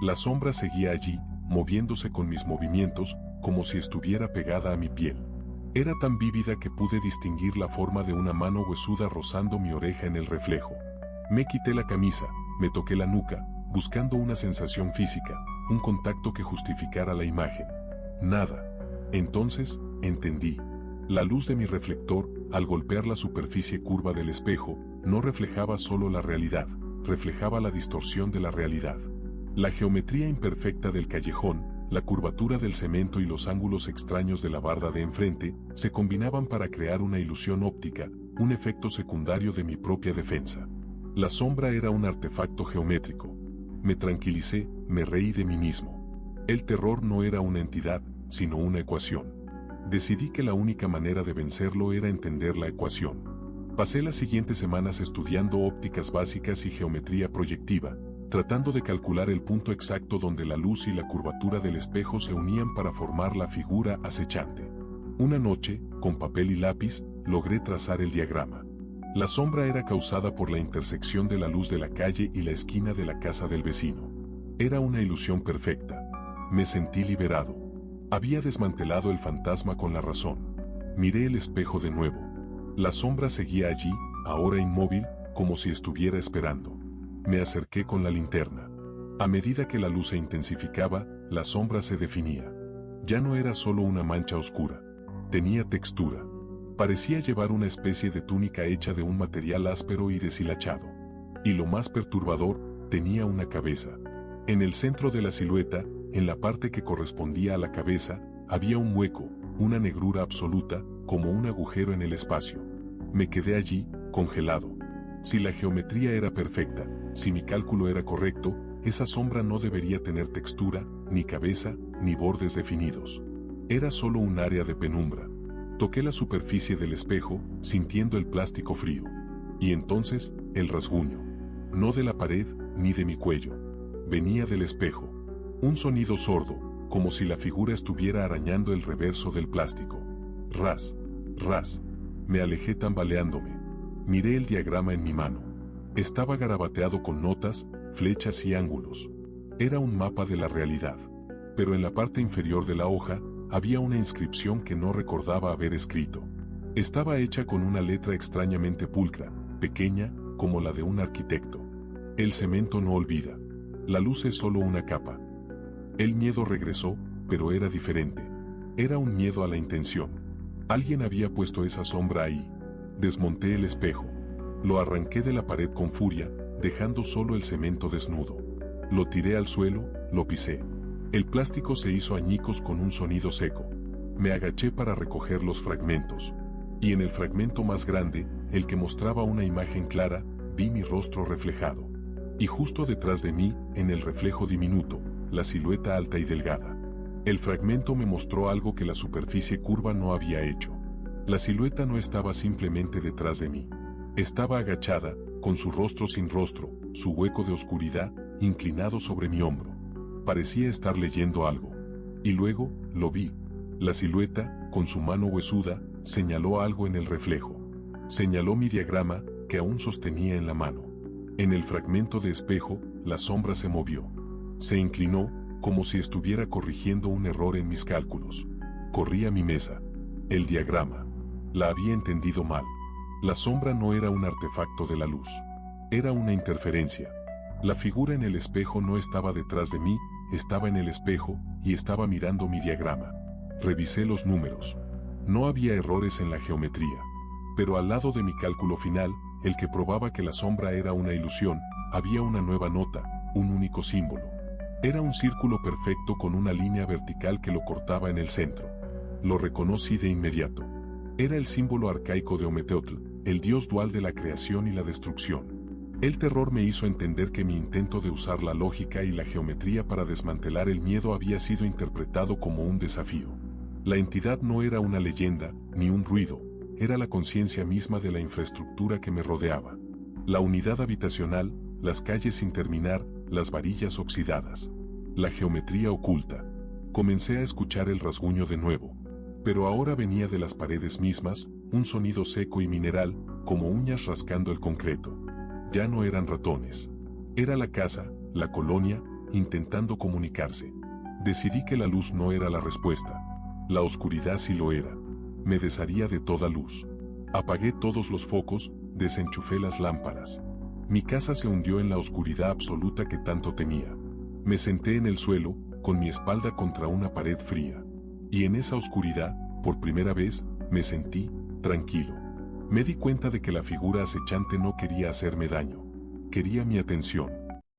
La sombra seguía allí, moviéndose con mis movimientos, como si estuviera pegada a mi piel. Era tan vívida que pude distinguir la forma de una mano huesuda rozando mi oreja en el reflejo. Me quité la camisa, me toqué la nuca, buscando una sensación física, un contacto que justificara la imagen. Nada. Entonces, entendí. La luz de mi reflector, al golpear la superficie curva del espejo, no reflejaba solo la realidad, reflejaba la distorsión de la realidad. La geometría imperfecta del callejón, la curvatura del cemento y los ángulos extraños de la barda de enfrente, se combinaban para crear una ilusión óptica, un efecto secundario de mi propia defensa. La sombra era un artefacto geométrico. Me tranquilicé, me reí de mí mismo. El terror no era una entidad, sino una ecuación. Decidí que la única manera de vencerlo era entender la ecuación. Pasé las siguientes semanas estudiando ópticas básicas y geometría proyectiva, tratando de calcular el punto exacto donde la luz y la curvatura del espejo se unían para formar la figura acechante. Una noche, con papel y lápiz, logré trazar el diagrama. La sombra era causada por la intersección de la luz de la calle y la esquina de la casa del vecino. Era una ilusión perfecta. Me sentí liberado. Había desmantelado el fantasma con la razón. Miré el espejo de nuevo. La sombra seguía allí, ahora inmóvil, como si estuviera esperando. Me acerqué con la linterna. A medida que la luz se intensificaba, la sombra se definía. Ya no era solo una mancha oscura. Tenía textura. Parecía llevar una especie de túnica hecha de un material áspero y deshilachado. Y lo más perturbador, tenía una cabeza. En el centro de la silueta, en la parte que correspondía a la cabeza, había un hueco, una negrura absoluta, como un agujero en el espacio. Me quedé allí, congelado. Si la geometría era perfecta, si mi cálculo era correcto, esa sombra no debería tener textura, ni cabeza, ni bordes definidos. Era solo un área de penumbra. Toqué la superficie del espejo, sintiendo el plástico frío. Y entonces, el rasguño. No de la pared, ni de mi cuello. Venía del espejo. Un sonido sordo, como si la figura estuviera arañando el reverso del plástico. Ras, ras. Me alejé tambaleándome. Miré el diagrama en mi mano. Estaba garabateado con notas, flechas y ángulos. Era un mapa de la realidad. Pero en la parte inferior de la hoja, había una inscripción que no recordaba haber escrito. Estaba hecha con una letra extrañamente pulcra, pequeña, como la de un arquitecto. El cemento no olvida. La luz es solo una capa. El miedo regresó, pero era diferente. Era un miedo a la intención. Alguien había puesto esa sombra ahí. Desmonté el espejo. Lo arranqué de la pared con furia, dejando solo el cemento desnudo. Lo tiré al suelo, lo pisé. El plástico se hizo añicos con un sonido seco. Me agaché para recoger los fragmentos. Y en el fragmento más grande, el que mostraba una imagen clara, vi mi rostro reflejado. Y justo detrás de mí, en el reflejo diminuto, la silueta alta y delgada. El fragmento me mostró algo que la superficie curva no había hecho. La silueta no estaba simplemente detrás de mí. Estaba agachada, con su rostro sin rostro, su hueco de oscuridad, inclinado sobre mi hombro. Parecía estar leyendo algo. Y luego, lo vi. La silueta, con su mano huesuda, señaló algo en el reflejo. Señaló mi diagrama, que aún sostenía en la mano. En el fragmento de espejo, la sombra se movió. Se inclinó, como si estuviera corrigiendo un error en mis cálculos. Corrí a mi mesa. El diagrama. La había entendido mal. La sombra no era un artefacto de la luz. Era una interferencia. La figura en el espejo no estaba detrás de mí, estaba en el espejo, y estaba mirando mi diagrama. Revisé los números. No había errores en la geometría. Pero al lado de mi cálculo final, el que probaba que la sombra era una ilusión, había una nueva nota, un único símbolo. Era un círculo perfecto con una línea vertical que lo cortaba en el centro. Lo reconocí de inmediato. Era el símbolo arcaico de Ometeotl, el dios dual de la creación y la destrucción. El terror me hizo entender que mi intento de usar la lógica y la geometría para desmantelar el miedo había sido interpretado como un desafío. La entidad no era una leyenda, ni un ruido, era la conciencia misma de la infraestructura que me rodeaba. La unidad habitacional, las calles sin terminar, las varillas oxidadas. La geometría oculta. Comencé a escuchar el rasguño de nuevo. Pero ahora venía de las paredes mismas, un sonido seco y mineral, como uñas rascando el concreto. Ya no eran ratones. Era la casa, la colonia, intentando comunicarse. Decidí que la luz no era la respuesta. La oscuridad sí lo era. Me desharía de toda luz. Apagué todos los focos, desenchufé las lámparas. Mi casa se hundió en la oscuridad absoluta que tanto temía. Me senté en el suelo, con mi espalda contra una pared fría. Y en esa oscuridad, Por primera vez, me sentí tranquilo. Me di cuenta de que la figura acechante no quería hacerme daño. Quería mi atención.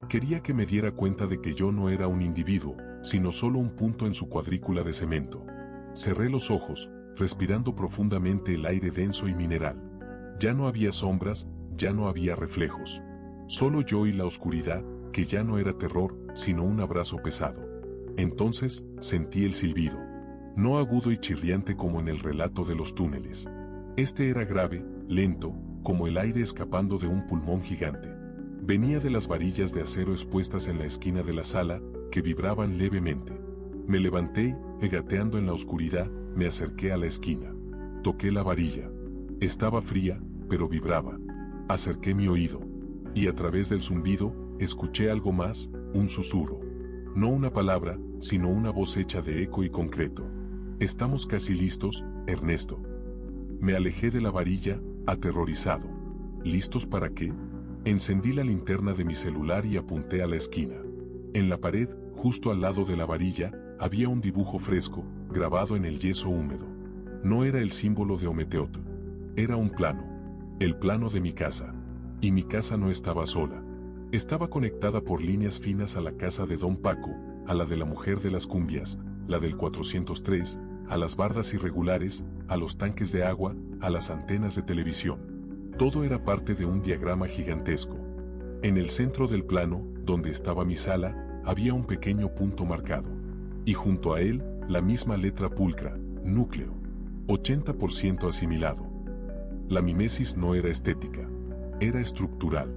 Quería que me diera cuenta de que yo no era un individuo, sino solo un punto en su cuadrícula de cemento. Cerré los ojos, respirando profundamente el aire denso y mineral. Ya no había sombras, ya no había reflejos. Solo yo y la oscuridad, que ya no era terror, sino un abrazo pesado. Entonces, sentí el silbido. No agudo y chirriante como en el relato de los túneles. Este era grave, lento, como el aire escapando de un pulmón gigante. Venía de las varillas de acero expuestas en la esquina de la sala, que vibraban levemente. Me levanté y, gateando en la oscuridad, me acerqué a la esquina. Toqué la varilla. Estaba fría, pero vibraba. Acerqué mi oído. Y a través del zumbido, escuché algo más, un susurro. No una palabra, sino una voz hecha de eco y concreto. Estamos casi listos, Ernesto. Me alejé de la varilla, aterrorizado. ¿Listos para qué? Encendí la linterna de mi celular y apunté a la esquina. En la pared, justo al lado de la varilla, había un dibujo fresco, grabado en el yeso húmedo. No era el símbolo de Ometeotl. Era un plano. El plano de mi casa. Y mi casa no estaba sola. Estaba conectada por líneas finas a la casa de Don Paco, a la de la mujer de las cumbias, la del 403, a las bardas irregulares, a los tanques de agua, a las antenas de televisión. Todo era parte de un diagrama gigantesco. En el centro del plano, donde estaba mi sala, había un pequeño punto marcado. Y junto a él, la misma letra pulcra, núcleo. 80% asimilado. La mimesis no era estética. Era estructural.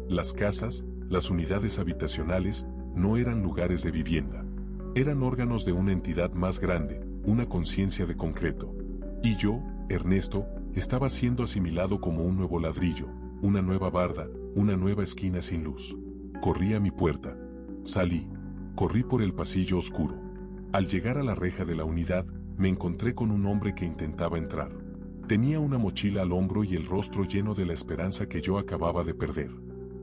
Las casas, las unidades habitacionales, no eran lugares de vivienda. Eran órganos de una entidad más grande, una conciencia de concreto. Y yo, Ernesto, estaba siendo asimilado como un nuevo ladrillo, una nueva barda, una nueva esquina sin luz. Corrí a mi puerta. Salí. Corrí por el pasillo oscuro. Al llegar a la reja de la unidad, me encontré con un hombre que intentaba entrar. Tenía una mochila al hombro y el rostro lleno de la esperanza que yo acababa de perder.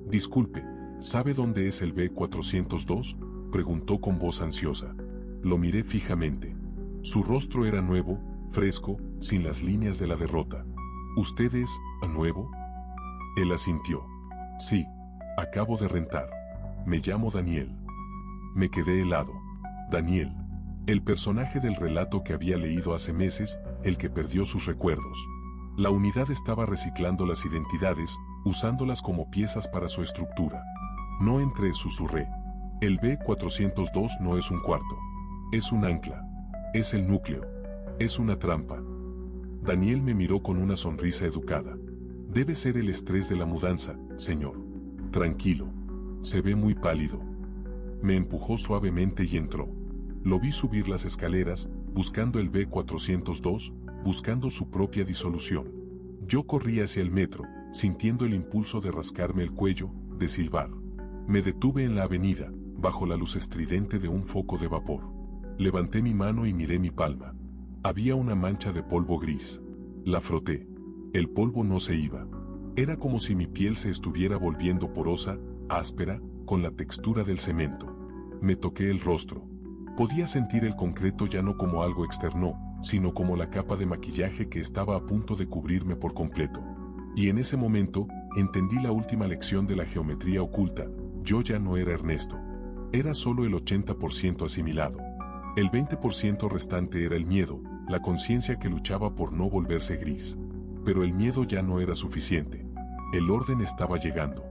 Disculpe, ¿sabe dónde es el B402? Preguntó con voz ansiosa. Lo miré fijamente. Su rostro era nuevo, fresco, sin las líneas de la derrota. ¿Usted es nuevo? Él asintió. Sí, acabo de rentar. Me llamo Daniel. Me quedé helado. Daniel. El personaje del relato que había leído hace meses, el que perdió sus recuerdos. La unidad estaba reciclando las identidades, usándolas como piezas para su estructura. No entré, susurré. El B402 no es un cuarto. Es un ancla. Es el núcleo. Es una trampa. Daniel me miró con una sonrisa educada. Debe ser el estrés de la mudanza, señor. Tranquilo. Se ve muy pálido. Me empujó suavemente y entró. Lo vi subir las escaleras, buscando el B402, buscando su propia disolución. Yo corrí hacia el metro, sintiendo el impulso de rascarme el cuello, de silbar. Me detuve en la avenida, bajo la luz estridente de un foco de vapor. Levanté mi mano y miré mi palma. Había una mancha de polvo gris. La froté. El polvo no se iba. Era como si mi piel se estuviera volviendo porosa, áspera, con la textura del cemento. Me toqué el rostro. Podía sentir el concreto ya no como algo externo, sino como la capa de maquillaje que estaba a punto de cubrirme por completo. Y en ese momento, entendí la última lección de la geometría oculta. Yo ya no era Ernesto. Era solo el 80% asimilado. El 20% restante era el miedo, la conciencia que luchaba por no volverse gris. Pero el miedo ya no era suficiente. El orden estaba llegando.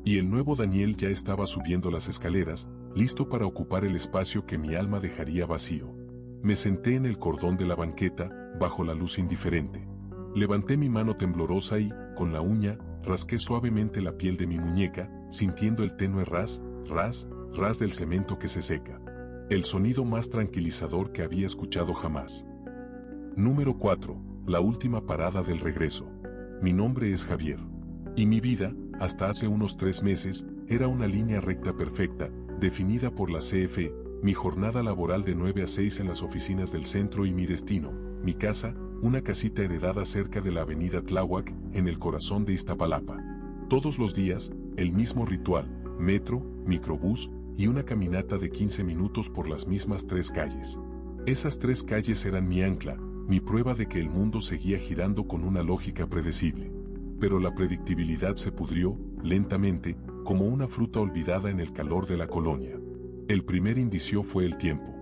Y el nuevo Daniel ya estaba subiendo las escaleras, listo para ocupar el espacio que mi alma dejaría vacío. Me senté en el cordón de la banqueta, bajo la luz indiferente. Levanté mi mano temblorosa y, con la uña, rasqué suavemente la piel de mi muñeca, sintiendo el tenue ras, ras, ras del cemento que se seca. El sonido más tranquilizador que había escuchado jamás. Número 4. La última parada del regreso. Mi nombre es Javier. Y mi vida, hasta hace unos 3 meses, era una línea recta perfecta, definida por la CFE, mi jornada laboral de 9 a 6 en las oficinas del centro y mi destino, mi casa, una casita heredada cerca de la avenida Tláhuac, en el corazón de Iztapalapa. Todos los días, el mismo ritual, metro, microbús y una caminata de 15 minutos por las mismas 3 calles. Esas 3 calles eran mi ancla, mi prueba de que el mundo seguía girando con una lógica predecible. Pero la predictibilidad se pudrió, lentamente, como una fruta olvidada en el calor de la colonia. El primer indicio fue el tiempo.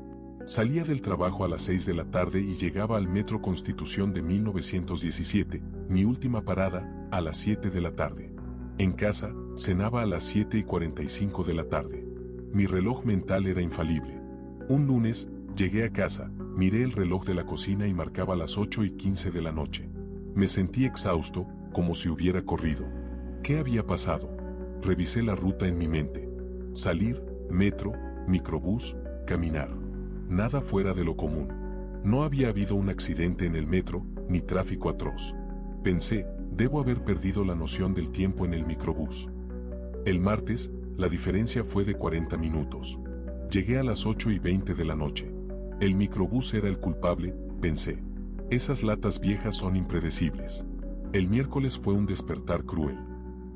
Salía del trabajo a las 6 de la tarde y llegaba al Metro Constitución de 1917, mi última parada, a las 7 de la tarde. En casa, cenaba a las 7:45 de la tarde. Mi reloj mental era infalible. Un lunes, llegué a casa, miré el reloj de la cocina y marcaba las 8:15 de la noche. Me sentí exhausto, como si hubiera corrido. ¿Qué había pasado? Revisé la ruta en mi mente. Salir, metro, microbús, caminar. Nada fuera de lo común. No había habido un accidente en el metro, ni tráfico atroz. Pensé, debo haber perdido la noción del tiempo en el microbús. El martes, la diferencia fue de 40 minutos. Llegué a las 8:20 de la noche. El microbús era el culpable, pensé. Esas latas viejas son impredecibles. El miércoles fue un despertar cruel.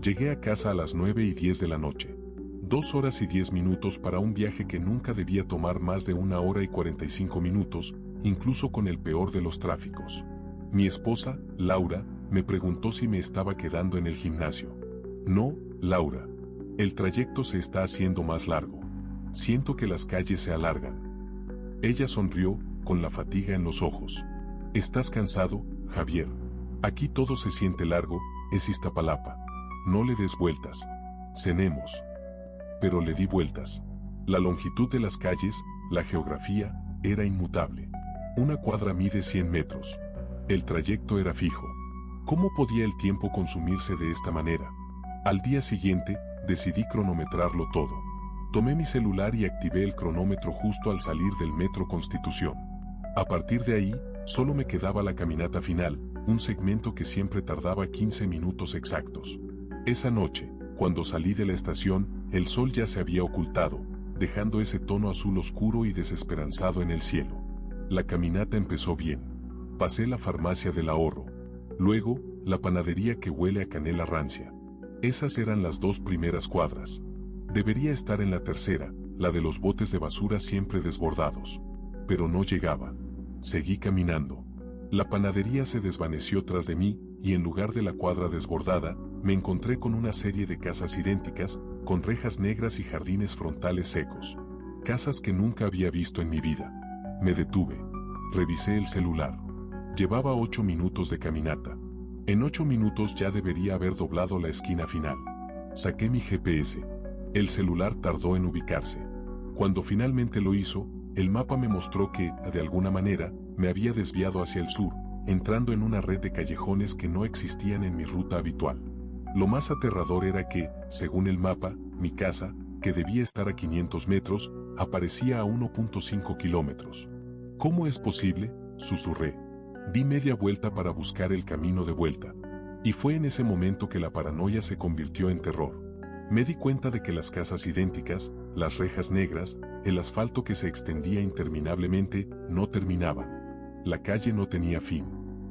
Llegué a casa a las 9:10 de la noche. 2 horas y 10 minutos para un viaje que nunca debía tomar más de 1 hora y 45 minutos, incluso con el peor de los tráficos. Mi esposa, Laura, me preguntó si me estaba quedando en el gimnasio. No, Laura. El trayecto se está haciendo más largo. Siento que las calles se alargan. Ella sonrió, con la fatiga en los ojos. ¿Estás cansado, Javier? Aquí todo se siente largo, es Iztapalapa. No le des vueltas. Cenemos. Pero le di vueltas. La longitud de las calles, la geografía, era inmutable. Una cuadra mide 100 metros. El trayecto era fijo. ¿Cómo podía el tiempo consumirse de esta manera? Al día siguiente, decidí cronometrarlo todo. Tomé mi celular y activé el cronómetro justo al salir del Metro Constitución. A partir de ahí, solo me quedaba la caminata final, un segmento que siempre tardaba 15 minutos exactos. Esa noche, cuando salí de la estación, el sol ya se había ocultado, dejando ese tono azul oscuro y desesperanzado en el cielo. La caminata empezó bien. Pasé la farmacia del ahorro. Luego, la panadería que huele a canela rancia. Esas eran las 2 primeras cuadras. Debería estar en la tercera, la de los botes de basura siempre desbordados. Pero no llegaba. Seguí caminando. La panadería se desvaneció tras de mí, y en lugar de la cuadra desbordada, me encontré con una serie de casas idénticas, con rejas negras y jardines frontales secos. Casas que nunca había visto en mi vida. Me detuve. Revisé el celular. Llevaba 8 minutos de caminata. En 8 minutos ya debería haber doblado la esquina final. Saqué mi GPS. El celular tardó en ubicarse. Cuando finalmente lo hizo, el mapa me mostró que, de alguna manera, me había desviado hacia el sur, entrando en una red de callejones que no existían en mi ruta habitual. Lo más aterrador era que, según el mapa, mi casa, que debía estar a 500 metros, aparecía a 1.5 kilómetros. ¿Cómo es posible?, susurré. Di media vuelta para buscar el camino de vuelta. Y fue en ese momento que la paranoia se convirtió en terror. Me di cuenta de que las casas idénticas, las rejas negras, el asfalto que se extendía interminablemente, no terminaban. La calle no tenía fin.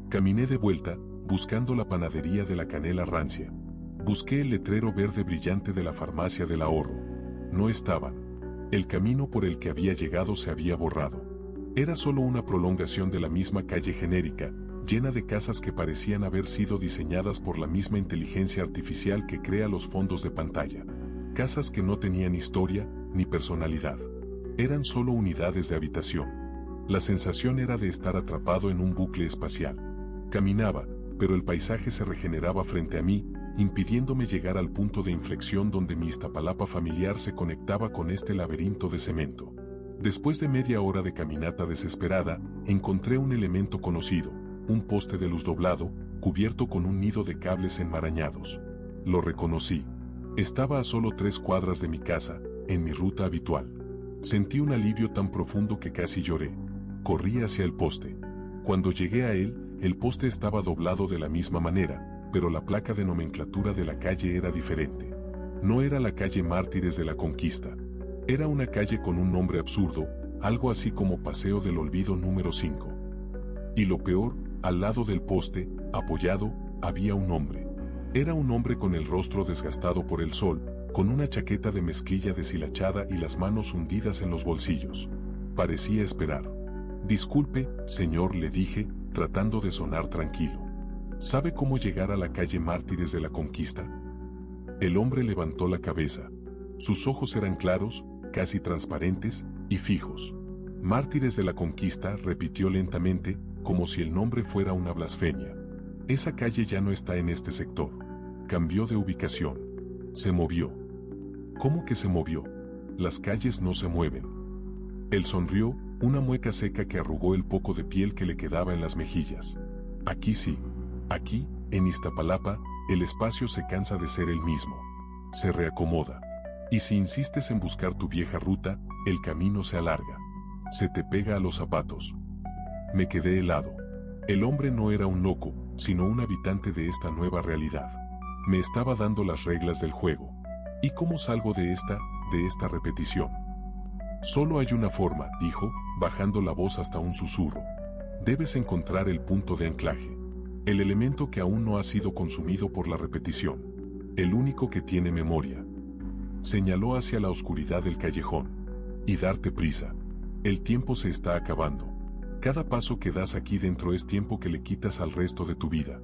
Caminé de vuelta, buscando la panadería de la canela rancia. Busqué el letrero verde brillante de la farmacia del ahorro. No estaban. El camino por el que había llegado se había borrado. Era solo una prolongación de la misma calle genérica, llena de casas que parecían haber sido diseñadas por la misma inteligencia artificial que crea los fondos de pantalla. Casas que no tenían historia, ni personalidad. Eran solo unidades de habitación. La sensación era de estar atrapado en un bucle espacial. Caminaba, pero el paisaje se regeneraba frente a mí, impidiéndome llegar al punto de inflexión donde mi Iztapalapa familiar se conectaba con este laberinto de cemento. Después de media hora de caminata desesperada, encontré un elemento conocido, un poste de luz doblado, cubierto con un nido de cables enmarañados. Lo reconocí. Estaba a solo 3 cuadras de mi casa, en mi ruta habitual. Sentí un alivio tan profundo que casi lloré. Corrí hacia el poste. Cuando llegué a él, el poste estaba doblado de la misma manera, pero la placa de nomenclatura de la calle era diferente. No era la calle Mártires de la Conquista. Era una calle con un nombre absurdo, algo así como Paseo del Olvido número 5. Y lo peor, al lado del poste, apoyado, había un hombre. Era un hombre con el rostro desgastado por el sol, con una chaqueta de mezclilla deshilachada y las manos hundidas en los bolsillos. Parecía esperar. «Disculpe, señor», le dije, tratando de sonar tranquilo. ¿Sabe cómo llegar a la calle Mártires de la Conquista? El hombre levantó la cabeza. Sus ojos eran claros, casi transparentes, y fijos. Mártires de la Conquista, repitió lentamente, como si el nombre fuera una blasfemia. Esa calle ya no está en este sector. Cambió de ubicación. Se movió. ¿Cómo que se movió? Las calles no se mueven. Él sonrió, una mueca seca que arrugó el poco de piel que le quedaba en las mejillas. Aquí sí. Aquí, en Iztapalapa, el espacio se cansa de ser el mismo. Se reacomoda. Y si insistes en buscar tu vieja ruta, el camino se alarga. Se te pega a los zapatos. Me quedé helado. El hombre no era un loco, sino un habitante de esta nueva realidad. Me estaba dando las reglas del juego. ¿Y cómo salgo de esta repetición? Solo hay una forma, dijo, bajando la voz hasta un susurro. Debes encontrar el punto de anclaje. El elemento que aún no ha sido consumido por la repetición. El único que tiene memoria. Señaló hacia la oscuridad del callejón. Y darte prisa. El tiempo se está acabando. Cada paso que das aquí dentro es tiempo que le quitas al resto de tu vida.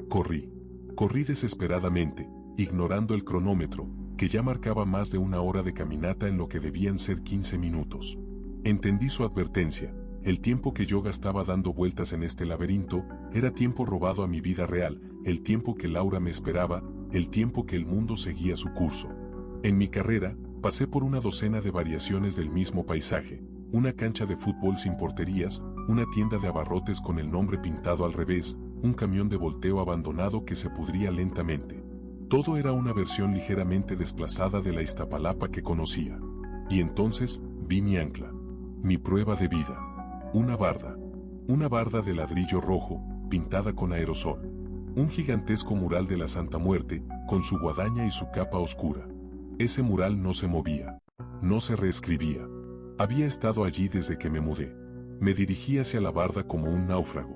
Corrí desesperadamente, ignorando el cronómetro, que ya marcaba más de una hora de caminata en lo que debían ser 15 minutos. Entendí su advertencia. El tiempo que yo gastaba dando vueltas en este laberinto, era tiempo robado a mi vida real, el tiempo que Laura me esperaba, el tiempo que el mundo seguía su curso. En mi carrera, pasé por una docena de variaciones del mismo paisaje, una cancha de fútbol sin porterías, una tienda de abarrotes con el nombre pintado al revés, un camión de volteo abandonado que se pudría lentamente. Todo era una versión ligeramente desplazada de la Iztapalapa que conocía. Y entonces, vi mi ancla. Mi prueba de vida. Una barda de ladrillo rojo, pintada con aerosol. Un gigantesco mural de la Santa Muerte, con su guadaña y su capa oscura. Ese mural no se movía. No se reescribía. Había estado allí desde que me mudé. Me dirigí hacia la barda como un náufrago.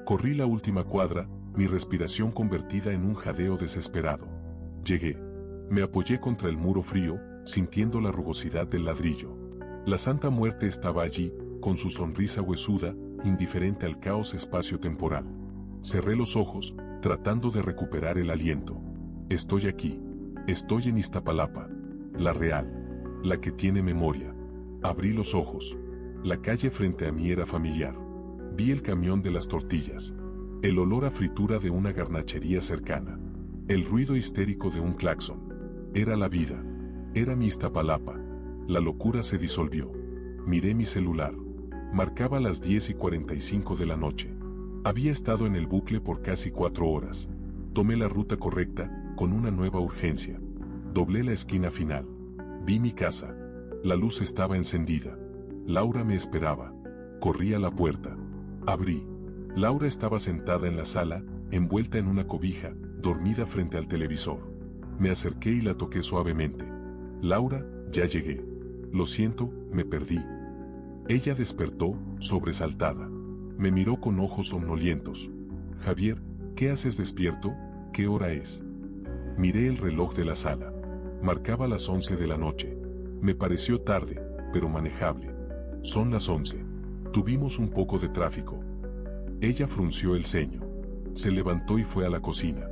Corrí la última cuadra, mi respiración convertida en un jadeo desesperado. Llegué. Me apoyé contra el muro frío, sintiendo la rugosidad del ladrillo. La Santa Muerte estaba allí, con su sonrisa huesuda, indiferente al caos espacio-temporal. Cerré los ojos, tratando de recuperar el aliento. Estoy aquí. Estoy en Iztapalapa. La real. La que tiene memoria. Abrí los ojos. La calle frente a mí era familiar. Vi el camión de las tortillas. El olor a fritura de una garnachería cercana. El ruido histérico de un claxon. Era la vida. Era mi Iztapalapa. La locura se disolvió. Miré mi celular. Marcaba las 10:45 de la noche. Había estado en el bucle por casi 4 horas. Tomé la ruta correcta, con una nueva urgencia. Doblé la esquina final. Vi mi casa. La luz estaba encendida. Laura me esperaba. Corrí a la puerta. Abrí. Laura estaba sentada en la sala, envuelta en una cobija, dormida frente al televisor. Me acerqué y la toqué suavemente. Laura, ya llegué. Lo siento, me perdí. Ella despertó, sobresaltada. Me miró con ojos somnolientos. Javier, ¿qué haces despierto? ¿Qué hora es? Miré el reloj de la sala. Marcaba las 11 de la noche. Me pareció tarde, pero manejable. Son las 11. Tuvimos un poco de tráfico. Ella frunció el ceño. Se levantó y fue a la cocina.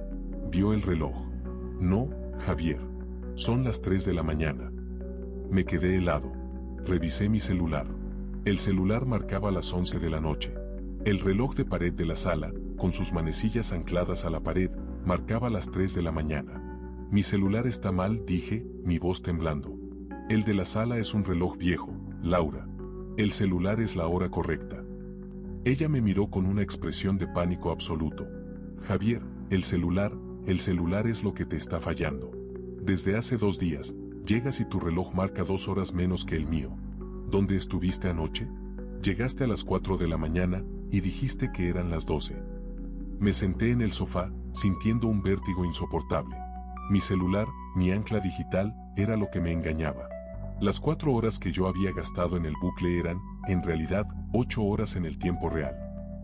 Vio el reloj. No, Javier. Son las 3 de la mañana. Me quedé helado. Revisé mi celular. El celular marcaba las 11 de la noche. El reloj de pared de la sala, con sus manecillas ancladas a la pared, marcaba las 3 de la mañana. Mi celular está mal, dije, mi voz temblando. El de la sala es un reloj viejo, Laura. El celular es la hora correcta. Ella me miró con una expresión de pánico absoluto. Javier, el celular es lo que te está fallando. Desde hace 2 días, llegas y tu reloj marca 2 horas menos que el mío. ¿Dónde estuviste anoche? Llegaste a las 4 de la mañana y dijiste que eran las 12. Me senté en el sofá, sintiendo un vértigo insoportable. Mi celular, mi ancla digital, era lo que me engañaba. Las 4 horas que yo había gastado en el bucle eran, en realidad, 8 horas en el tiempo real.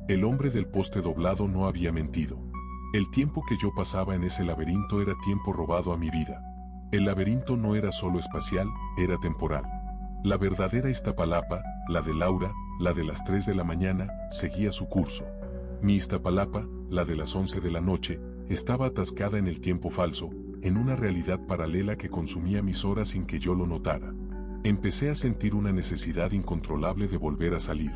El hombre del poste doblado no había mentido. El tiempo que yo pasaba en ese laberinto era tiempo robado a mi vida. El laberinto no era solo espacial, era temporal. La verdadera Iztapalapa, la de Laura, la de las 3 de la mañana, seguía su curso. Mi Iztapalapa, la de las 11 de la noche, estaba atascada en el tiempo falso, en una realidad paralela que consumía mis horas sin que yo lo notara. Empecé a sentir una necesidad incontrolable de volver a salir.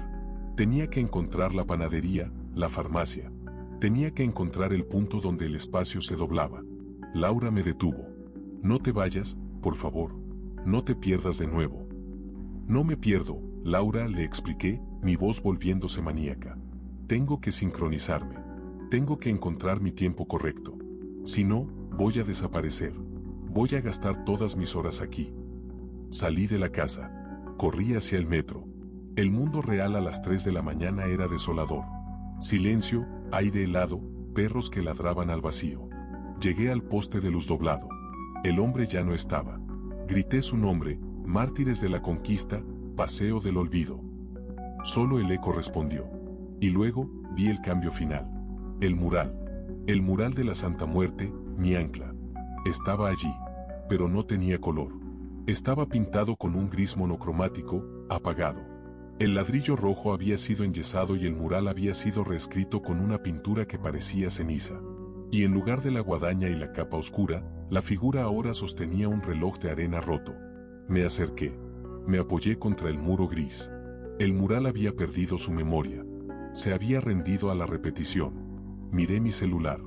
Tenía que encontrar la panadería, la farmacia. Tenía que encontrar el punto donde el espacio se doblaba. Laura me detuvo. No te vayas, por favor. No te pierdas de nuevo. No me pierdo, Laura, le expliqué, mi voz volviéndose maníaca. Tengo que sincronizarme. Tengo que encontrar mi tiempo correcto. Si no, voy a desaparecer. Voy a gastar todas mis horas aquí. Salí de la casa. Corrí hacia el metro. El mundo real a las 3 de la mañana era desolador. Silencio, aire helado, perros que ladraban al vacío. Llegué al poste de luz doblado. El hombre ya no estaba. Grité su nombre, Mártires de la Conquista, Paseo del Olvido. Solo el eco respondió. Y luego, vi el cambio final. El mural. El mural de la Santa Muerte, mi ancla. Estaba allí, pero no tenía color. Estaba pintado con un gris monocromático, apagado. El ladrillo rojo había sido enyesado y el mural había sido reescrito con una pintura que parecía ceniza. Y en lugar de la guadaña y la capa oscura, la figura ahora sostenía un reloj de arena roto. Me acerqué. Me apoyé contra el muro gris. El mural había perdido su memoria. Se había rendido a la repetición. Miré mi celular.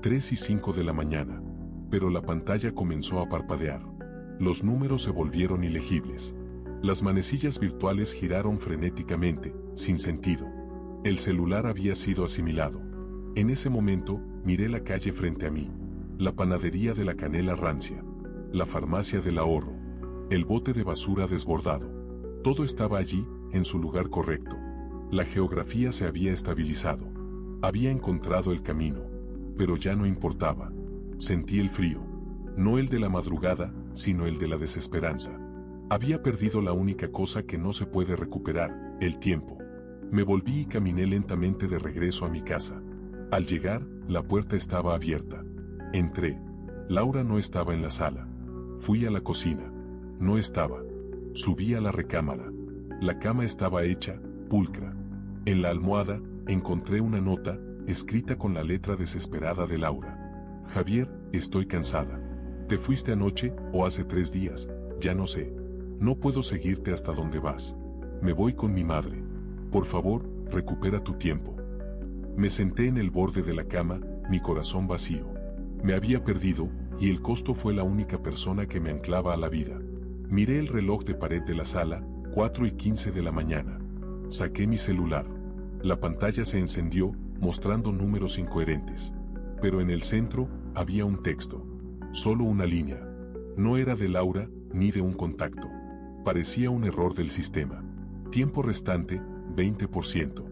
3:05 de la mañana. Pero la pantalla comenzó a parpadear. Los números se volvieron ilegibles. Las manecillas virtuales giraron frenéticamente, sin sentido. El celular había sido asimilado. En ese momento, miré la calle frente a mí. La panadería de la canela rancia. La farmacia del ahorro. El bote de basura desbordado. Todo estaba allí, en su lugar correcto. La geografía se había estabilizado. Había encontrado el camino. Pero ya no importaba. Sentí el frío. No el de la madrugada, sino el de la desesperanza. Había perdido la única cosa que no se puede recuperar, el tiempo. Me volví y caminé lentamente de regreso a mi casa. Al llegar, la puerta estaba abierta. Entré. Laura no estaba en la sala. Fui a la cocina. No estaba. Subí a la recámara. La cama estaba hecha, pulcra. En la almohada, encontré una nota, escrita con la letra desesperada de Laura. Javier, estoy cansada. Te fuiste anoche, o hace 3 días, ya no sé. No puedo seguirte hasta donde vas. Me voy con mi madre. Por favor, recupera tu tiempo. Me senté en el borde de la cama, mi corazón vacío. Me había perdido, y el costo fue la única persona que me anclaba a la vida. Miré el reloj de pared de la sala, 4:15 de la mañana. Saqué mi celular. La pantalla se encendió, mostrando números incoherentes. Pero en el centro, había un texto. Solo una línea. No era de Laura, ni de un contacto. Parecía un error del sistema. Tiempo restante, 20%.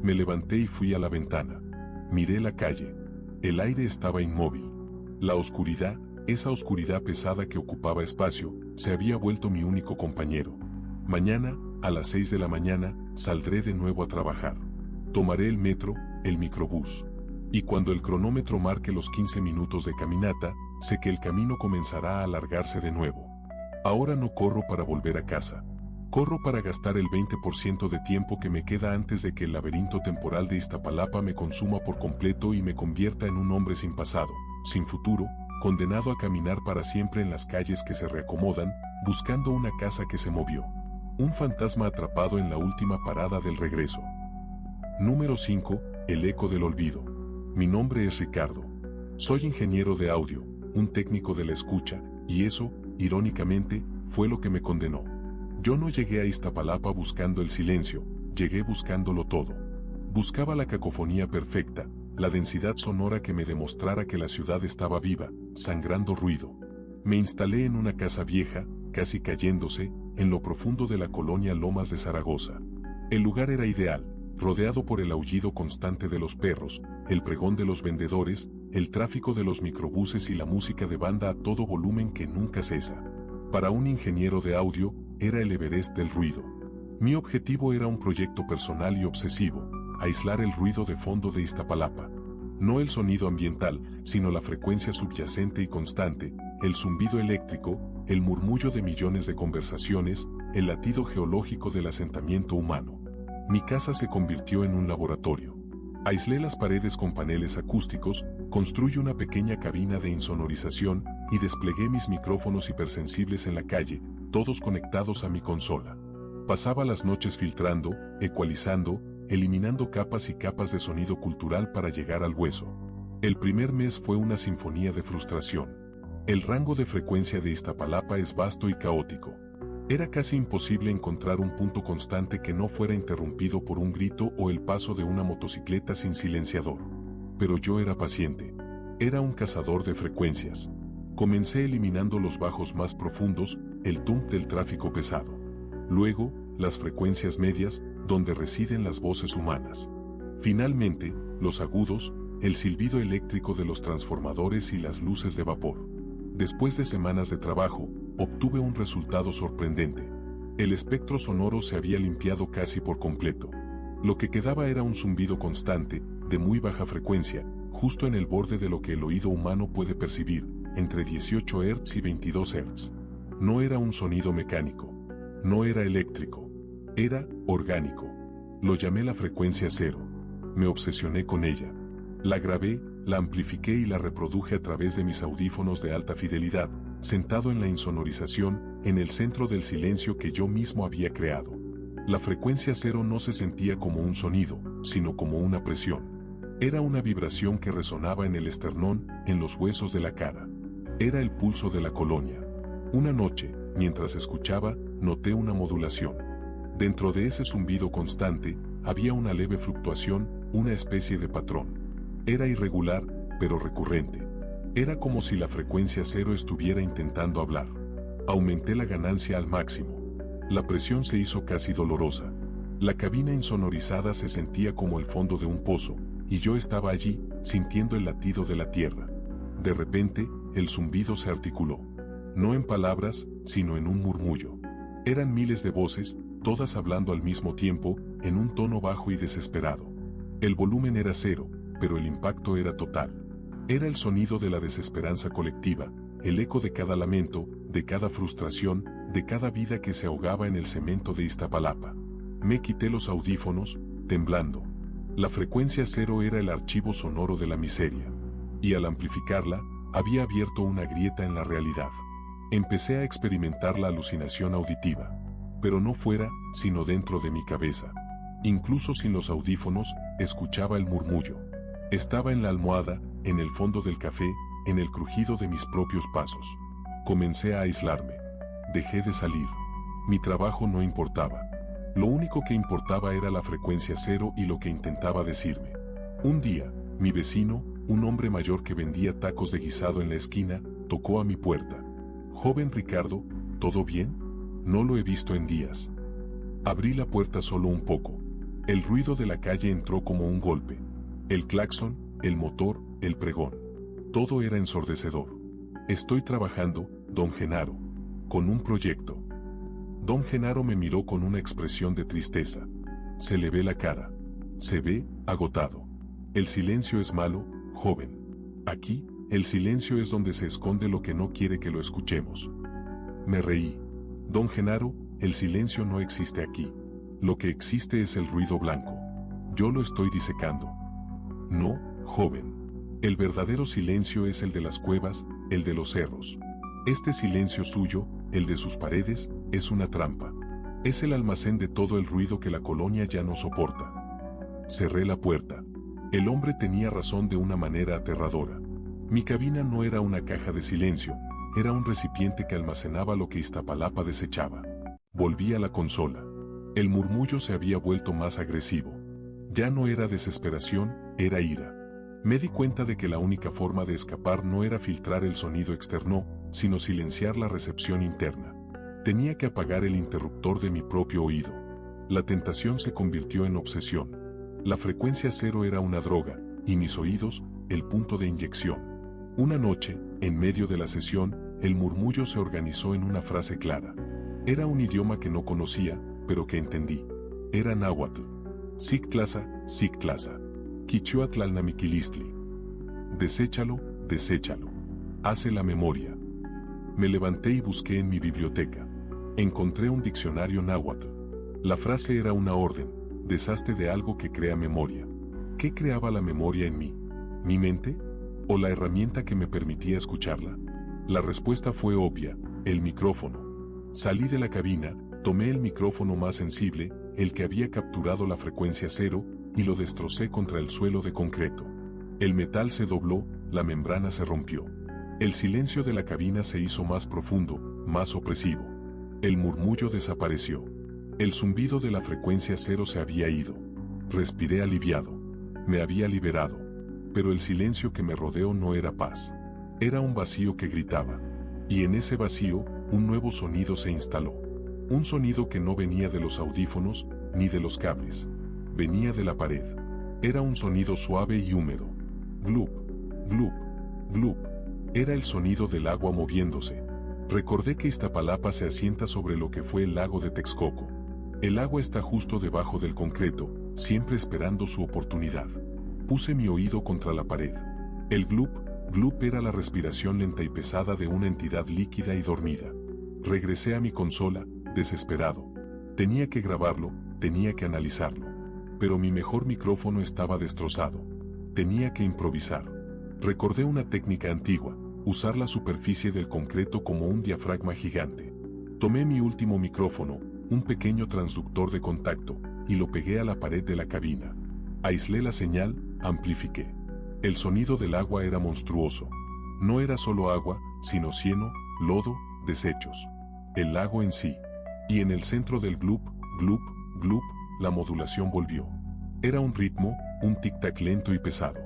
Me levanté y fui a la ventana. Miré la calle. El aire estaba inmóvil. La oscuridad, esa oscuridad pesada que ocupaba espacio, se había vuelto mi único compañero. Mañana, a las 6 de la mañana, saldré de nuevo a trabajar. Tomaré el metro, el microbús. Y cuando el cronómetro marque los 15 minutos de caminata, sé que el camino comenzará a alargarse de nuevo. Ahora no corro para volver a casa. Corro para gastar el 20% de tiempo que me queda antes de que el laberinto temporal de Iztapalapa me consuma por completo y me convierta en un hombre sin pasado, sin futuro, condenado a caminar para siempre en las calles que se reacomodan, buscando una casa que se movió. Un fantasma atrapado en la última parada del regreso. Número 5, el eco del olvido. Mi nombre es Ricardo. Soy ingeniero de audio, un técnico de la escucha, y eso, irónicamente, fue lo que me condenó. Yo no llegué a Iztapalapa buscando el silencio, llegué buscándolo todo. Buscaba la cacofonía perfecta, la densidad sonora que me demostrara que la ciudad estaba viva, sangrando ruido. Me instalé en una casa vieja, casi cayéndose, en lo profundo de la colonia Lomas de Zaragoza. El lugar era ideal, rodeado por el aullido constante de los perros, el pregón de los vendedores, el tráfico de los microbuses y la música de banda a todo volumen que nunca cesa. Para un ingeniero de audio, era el Everest del ruido. Mi objetivo era un proyecto personal y obsesivo, aislar el ruido de fondo de Iztapalapa. No el sonido ambiental, sino la frecuencia subyacente y constante, el zumbido eléctrico, el murmullo de millones de conversaciones, el latido geológico del asentamiento humano. Mi casa se convirtió en un laboratorio. Aislé las paredes con paneles acústicos, construí una pequeña cabina de insonorización y desplegué mis micrófonos hipersensibles en la calle, todos conectados a mi consola. Pasaba las noches filtrando, ecualizando, eliminando capas y capas de sonido cultural para llegar al hueso. El primer mes fue una sinfonía de frustración. El rango de frecuencia de Iztapalapa es vasto y caótico. Era casi imposible encontrar un punto constante que no fuera interrumpido por un grito o el paso de una motocicleta sin silenciador. Pero yo era paciente. Era un cazador de frecuencias. Comencé eliminando los bajos más profundos, el tump del tráfico pesado. Luego, las frecuencias medias, donde residen las voces humanas. Finalmente, los agudos, el silbido eléctrico de los transformadores y las luces de vapor. Después de semanas de trabajo, obtuve un resultado sorprendente. El espectro sonoro se había limpiado casi por completo. Lo que quedaba era un zumbido constante, de muy baja frecuencia, justo en el borde de lo que el oído humano puede percibir, entre 18 Hz y 22 Hz. No era un sonido mecánico. No era eléctrico. Era orgánico. Lo llamé la frecuencia cero. Me obsesioné con ella. La grabé, la amplifiqué y la reproduje a través de mis audífonos de alta fidelidad, sentado en la insonorización, en el centro del silencio que yo mismo había creado. La frecuencia cero no se sentía como un sonido, sino como una presión. Era una vibración que resonaba en el esternón, en los huesos de la cara. Era el pulso de la colonia. Una noche, mientras escuchaba, noté una modulación. Dentro de ese zumbido constante, había una leve fluctuación, una especie de patrón. Era irregular, pero recurrente. Era como si la frecuencia cero estuviera intentando hablar. Aumenté la ganancia al máximo. La presión se hizo casi dolorosa. La cabina insonorizada se sentía como el fondo de un pozo, y yo estaba allí, sintiendo el latido de la tierra. De repente, el zumbido se articuló. No en palabras, sino en un murmullo. Eran miles de voces, todas hablando al mismo tiempo, en un tono bajo y desesperado. El volumen era cero, pero el impacto era total. Era el sonido de la desesperanza colectiva, el eco de cada lamento, de cada frustración, de cada vida que se ahogaba en el cemento de Iztapalapa. Me quité los audífonos, temblando. La frecuencia cero era el archivo sonoro de la miseria. Y al amplificarla, había abierto una grieta en la realidad. Empecé a experimentar la alucinación auditiva. Pero no fuera, sino dentro de mi cabeza. Incluso sin los audífonos, escuchaba el murmullo. Estaba en la almohada, en el fondo del café, en el crujido de mis propios pasos. Comencé a aislarme. Dejé de salir. Mi trabajo no importaba. Lo único que importaba era la frecuencia cero y lo que intentaba decirme. Un día, mi vecino, un hombre mayor que vendía tacos de guisado en la esquina, tocó a mi puerta. «Joven Ricardo, ¿todo bien? No lo he visto en días». Abrí la puerta solo un poco. El ruido de la calle entró como un golpe. El claxon, el motor, el pregón. Todo era ensordecedor. «Estoy trabajando, don Genaro. Con un proyecto». Don Genaro me miró con una expresión de tristeza. Se le ve la cara. Se ve agotado. El silencio es malo, joven. Aquí, el silencio es donde se esconde lo que no quiere que lo escuchemos. Me reí. Don Genaro, el silencio no existe aquí. Lo que existe es el ruido blanco. Yo lo estoy disecando. No, joven. El verdadero silencio es el de las cuevas, el de los cerros. Este silencio suyo, el de sus paredes, es una trampa. Es el almacén de todo el ruido que la colonia ya no soporta. Cerré la puerta. El hombre tenía razón de una manera aterradora. Mi cabina no era una caja de silencio, era un recipiente que almacenaba lo que Iztapalapa desechaba. Volví a la consola. El murmullo se había vuelto más agresivo. Ya no era desesperación, era ira. Me di cuenta de que la única forma de escapar no era filtrar el sonido externo, sino silenciar la recepción interna. Tenía que apagar el interruptor de mi propio oído. La tentación se convirtió en obsesión. La frecuencia cero era una droga, y mis oídos, el punto de inyección. Una noche, en medio de la sesión, el murmullo se organizó en una frase clara. Era un idioma que no conocía, pero que entendí. Era náhuatl. Sictlaza, Sictlaza. Quichuatlalnamiquilistli. Deséchalo, deséchalo. Hace la memoria. Me levanté y busqué en mi biblioteca. Encontré un diccionario náhuatl. La frase era una orden: deshazte de algo que crea memoria. ¿Qué creaba la memoria en mí? ¿Mi mente? ¿O la herramienta que me permitía escucharla? La respuesta fue obvia, el micrófono. Salí de la cabina, tomé el micrófono más sensible, el que había capturado la frecuencia cero, y lo destrocé contra el suelo de concreto. El metal se dobló, la membrana se rompió. El silencio de la cabina se hizo más profundo, más opresivo. El murmullo desapareció. El zumbido de la frecuencia cero se había ido. Respiré aliviado. Me había liberado. Pero el silencio que me rodeó no era paz. Era un vacío que gritaba. Y en ese vacío, un nuevo sonido se instaló. Un sonido que no venía de los audífonos, ni de los cables. Venía de la pared. Era un sonido suave y húmedo. Glup, glup, glup. Era el sonido del agua moviéndose. Recordé que Iztapalapa se asienta sobre lo que fue el lago de Texcoco. El agua está justo debajo del concreto, siempre esperando su oportunidad. Puse mi oído contra la pared. El glup, glup era la respiración lenta y pesada de una entidad líquida y dormida. Regresé a mi consola, desesperado. Tenía que grabarlo, tenía que analizarlo. Pero mi mejor micrófono estaba destrozado. Tenía que improvisar. Recordé una técnica antigua, usar la superficie del concreto como un diafragma gigante. Tomé mi último micrófono, un pequeño transductor de contacto, y lo pegué a la pared de la cabina. Aislé la señal, amplifiqué. El sonido del agua era monstruoso. No era solo agua, sino cieno, lodo, desechos. El lago en sí. Y en el centro del glup, glup, glup, la modulación volvió. Era un ritmo, un tic-tac lento y pesado.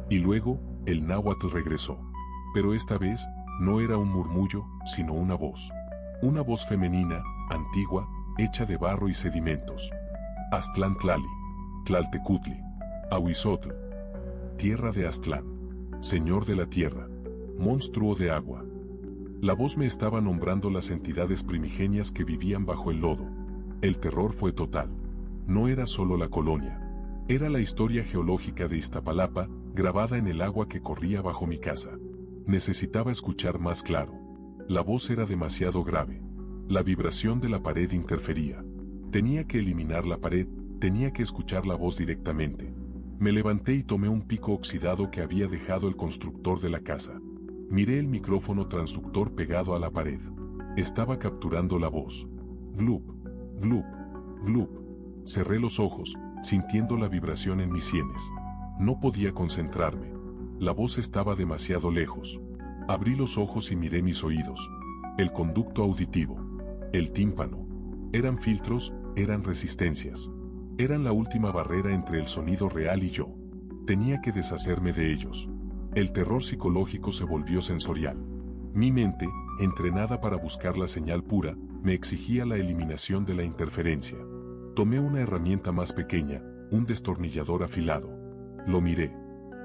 Y luego, el náhuatl regresó. Pero esta vez, no era un murmullo, sino una voz. Una voz femenina, antigua, hecha de barro y sedimentos. Aztlán Tlali, Tlaltecutli, Ahuizotl. Tierra de Aztlán. Señor de la tierra. Monstruo de agua. La voz me estaba nombrando las entidades primigenias que vivían bajo el lodo. El terror fue total. No era solo la colonia. Era la historia geológica de Iztapalapa, grabada en el agua que corría bajo mi casa. Necesitaba escuchar más claro. La voz era demasiado grave. La vibración de la pared interfería. Tenía que eliminar la pared, tenía que escuchar la voz directamente. Me levanté y tomé un pico oxidado que había dejado el constructor de la casa. Miré el micrófono transductor pegado a la pared. Estaba capturando la voz. Glup, glup, glup. Cerré los ojos, sintiendo la vibración en mis sienes. No podía concentrarme. La voz estaba demasiado lejos. Abrí los ojos y miré mis oídos. El conducto auditivo. El tímpano. Eran filtros, eran resistencias. Eran la última barrera entre el sonido real y yo. Tenía que deshacerme de ellos. El terror psicológico se volvió sensorial. Mi mente, entrenada para buscar la señal pura, me exigía la eliminación de la interferencia. Tomé una herramienta más pequeña, un destornillador afilado. Lo miré.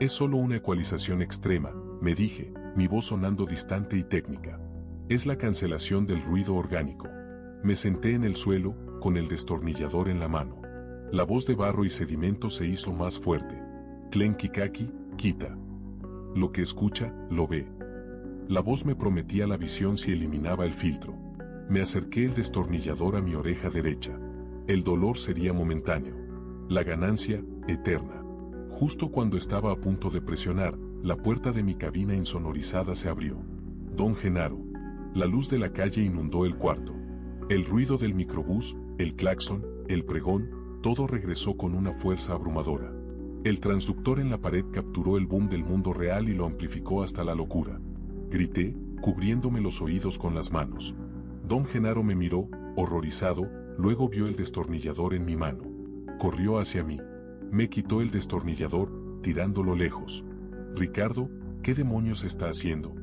Es solo una ecualización extrema, me dije, mi voz sonando distante y técnica. Es la cancelación del ruido orgánico. Me senté en el suelo, con el destornillador en la mano. La voz de barro y sedimento se hizo más fuerte. Tlenkikaki, quita. Lo que escucha, lo ve. La voz me prometía la visión si eliminaba el filtro. Me acerqué el destornillador a mi oreja derecha. El dolor sería momentáneo. La ganancia, eterna. Justo cuando estaba a punto de presionar, la puerta de mi cabina insonorizada se abrió. Don Genaro. La luz de la calle inundó el cuarto. El ruido del microbús, el claxon, el pregón, todo regresó con una fuerza abrumadora. El transductor en la pared capturó el boom del mundo real y lo amplificó hasta la locura. Grité, cubriéndome los oídos con las manos. Don Genaro me miró, horrorizado, luego vio el destornillador en mi mano. Corrió hacia mí. Me quitó el destornillador, tirándolo lejos. Ricardo, ¿qué demonios está haciendo?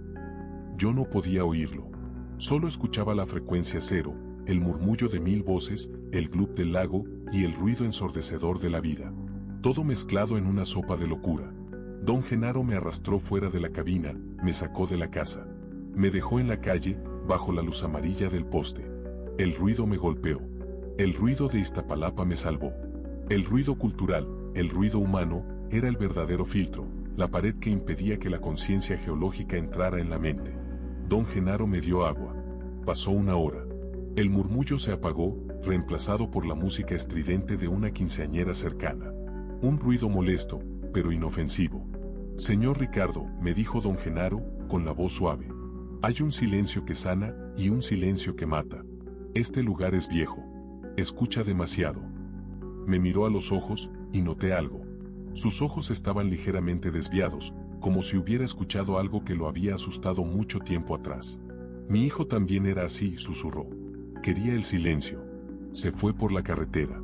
Yo no podía oírlo. Solo escuchaba la frecuencia cero, el murmullo de 1000 voces, el glup del lago y el ruido ensordecedor de la vida. Todo mezclado en una sopa de locura. Don Genaro me arrastró fuera de la cabina, me sacó de la casa. Me dejó en la calle, bajo la luz amarilla del poste. El ruido me golpeó. El ruido de Iztapalapa me salvó. El ruido cultural, el ruido humano, era el verdadero filtro, la pared que impedía que la conciencia geológica entrara en la mente. Don Genaro me dio agua. Pasó una hora. El murmullo se apagó, reemplazado por la música estridente de una quinceañera cercana. Un ruido molesto, pero inofensivo. Señor Ricardo, me dijo don Genaro, con la voz suave. Hay un silencio que sana y un silencio que mata. Este lugar es viejo. Escucha demasiado. Me miró a los ojos y noté algo. Sus ojos estaban ligeramente desviados, como si hubiera escuchado algo que lo había asustado mucho tiempo atrás. Mi hijo también era así, susurró. Quería el silencio. Se fue por la carretera.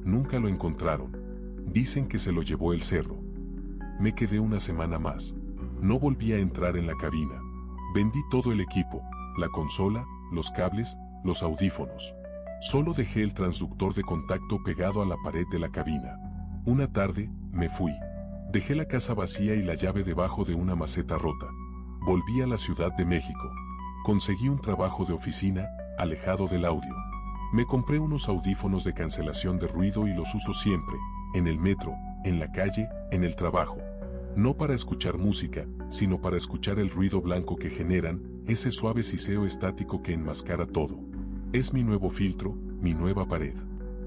Nunca lo encontraron. Dicen que se lo llevó el cerro. Me quedé una semana más. No volví a entrar en la cabina. Vendí todo el equipo, la consola, los cables, los audífonos. Solo dejé el transductor de contacto pegado a la pared de la cabina. Una tarde, me fui. Dejé la casa vacía y la llave debajo de una maceta rota. Volví a la Ciudad de México. Conseguí un trabajo de oficina, alejado del audio. Me compré unos audífonos de cancelación de ruido y los uso siempre, en el metro, en la calle, en el trabajo. No para escuchar música, sino para escuchar el ruido blanco que generan, ese suave siseo estático que enmascara todo. Es mi nuevo filtro, mi nueva pared.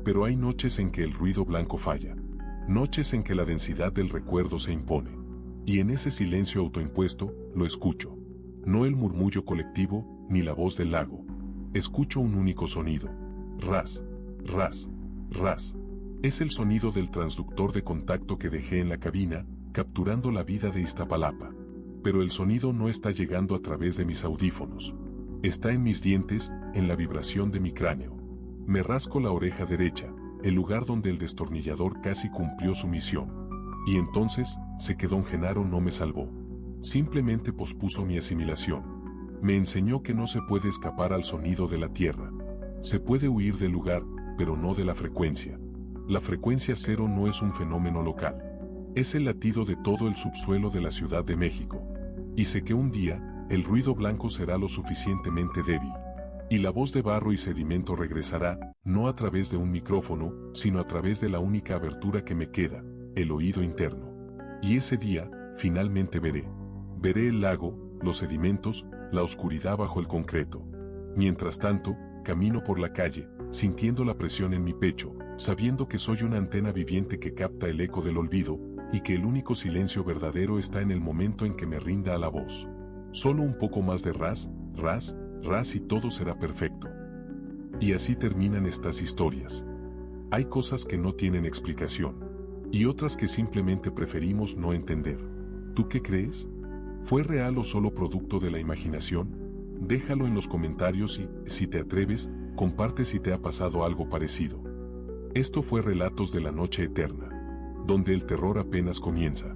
Pero hay noches en que el ruido blanco falla. Noches en que la densidad del recuerdo se impone. Y en ese silencio autoimpuesto, lo escucho. No el murmullo colectivo, ni la voz del lago. Escucho un único sonido. Ras, ras, ras. Es el sonido del transductor de contacto que dejé en la cabina, capturando la vida de Iztapalapa. Pero el sonido no está llegando a través de mis audífonos. Está en mis dientes, en la vibración de mi cráneo. Me rasco la oreja derecha, el lugar donde el destornillador casi cumplió su misión. Y entonces, sé que don Genaro no me salvó. Simplemente pospuso mi asimilación. Me enseñó que no se puede escapar al sonido de la tierra. Se puede huir del lugar, pero no de la frecuencia. La frecuencia cero no es un fenómeno local. Es el latido de todo el subsuelo de la Ciudad de México. Y sé que un día, el ruido blanco será lo suficientemente débil. Y la voz de barro y sedimento regresará, no a través de un micrófono, sino a través de la única abertura que me queda, el oído interno. Y ese día, finalmente veré. Veré el lago, los sedimentos, la oscuridad bajo el concreto. Mientras tanto, camino por la calle, sintiendo la presión en mi pecho, sabiendo que soy una antena viviente que capta el eco del olvido, y que el único silencio verdadero está en el momento en que me rinda a la voz. Solo un poco más de ras, ras, ras y todo será perfecto. Y así terminan estas historias. Hay cosas que no tienen explicación, y otras que simplemente preferimos no entender. ¿Tú qué crees? ¿Fue real o solo producto de la imaginación? Déjalo en los comentarios y, si te atreves, comparte si te ha pasado algo parecido. Esto fue Relatos de la Noche Eterna, donde el terror apenas comienza.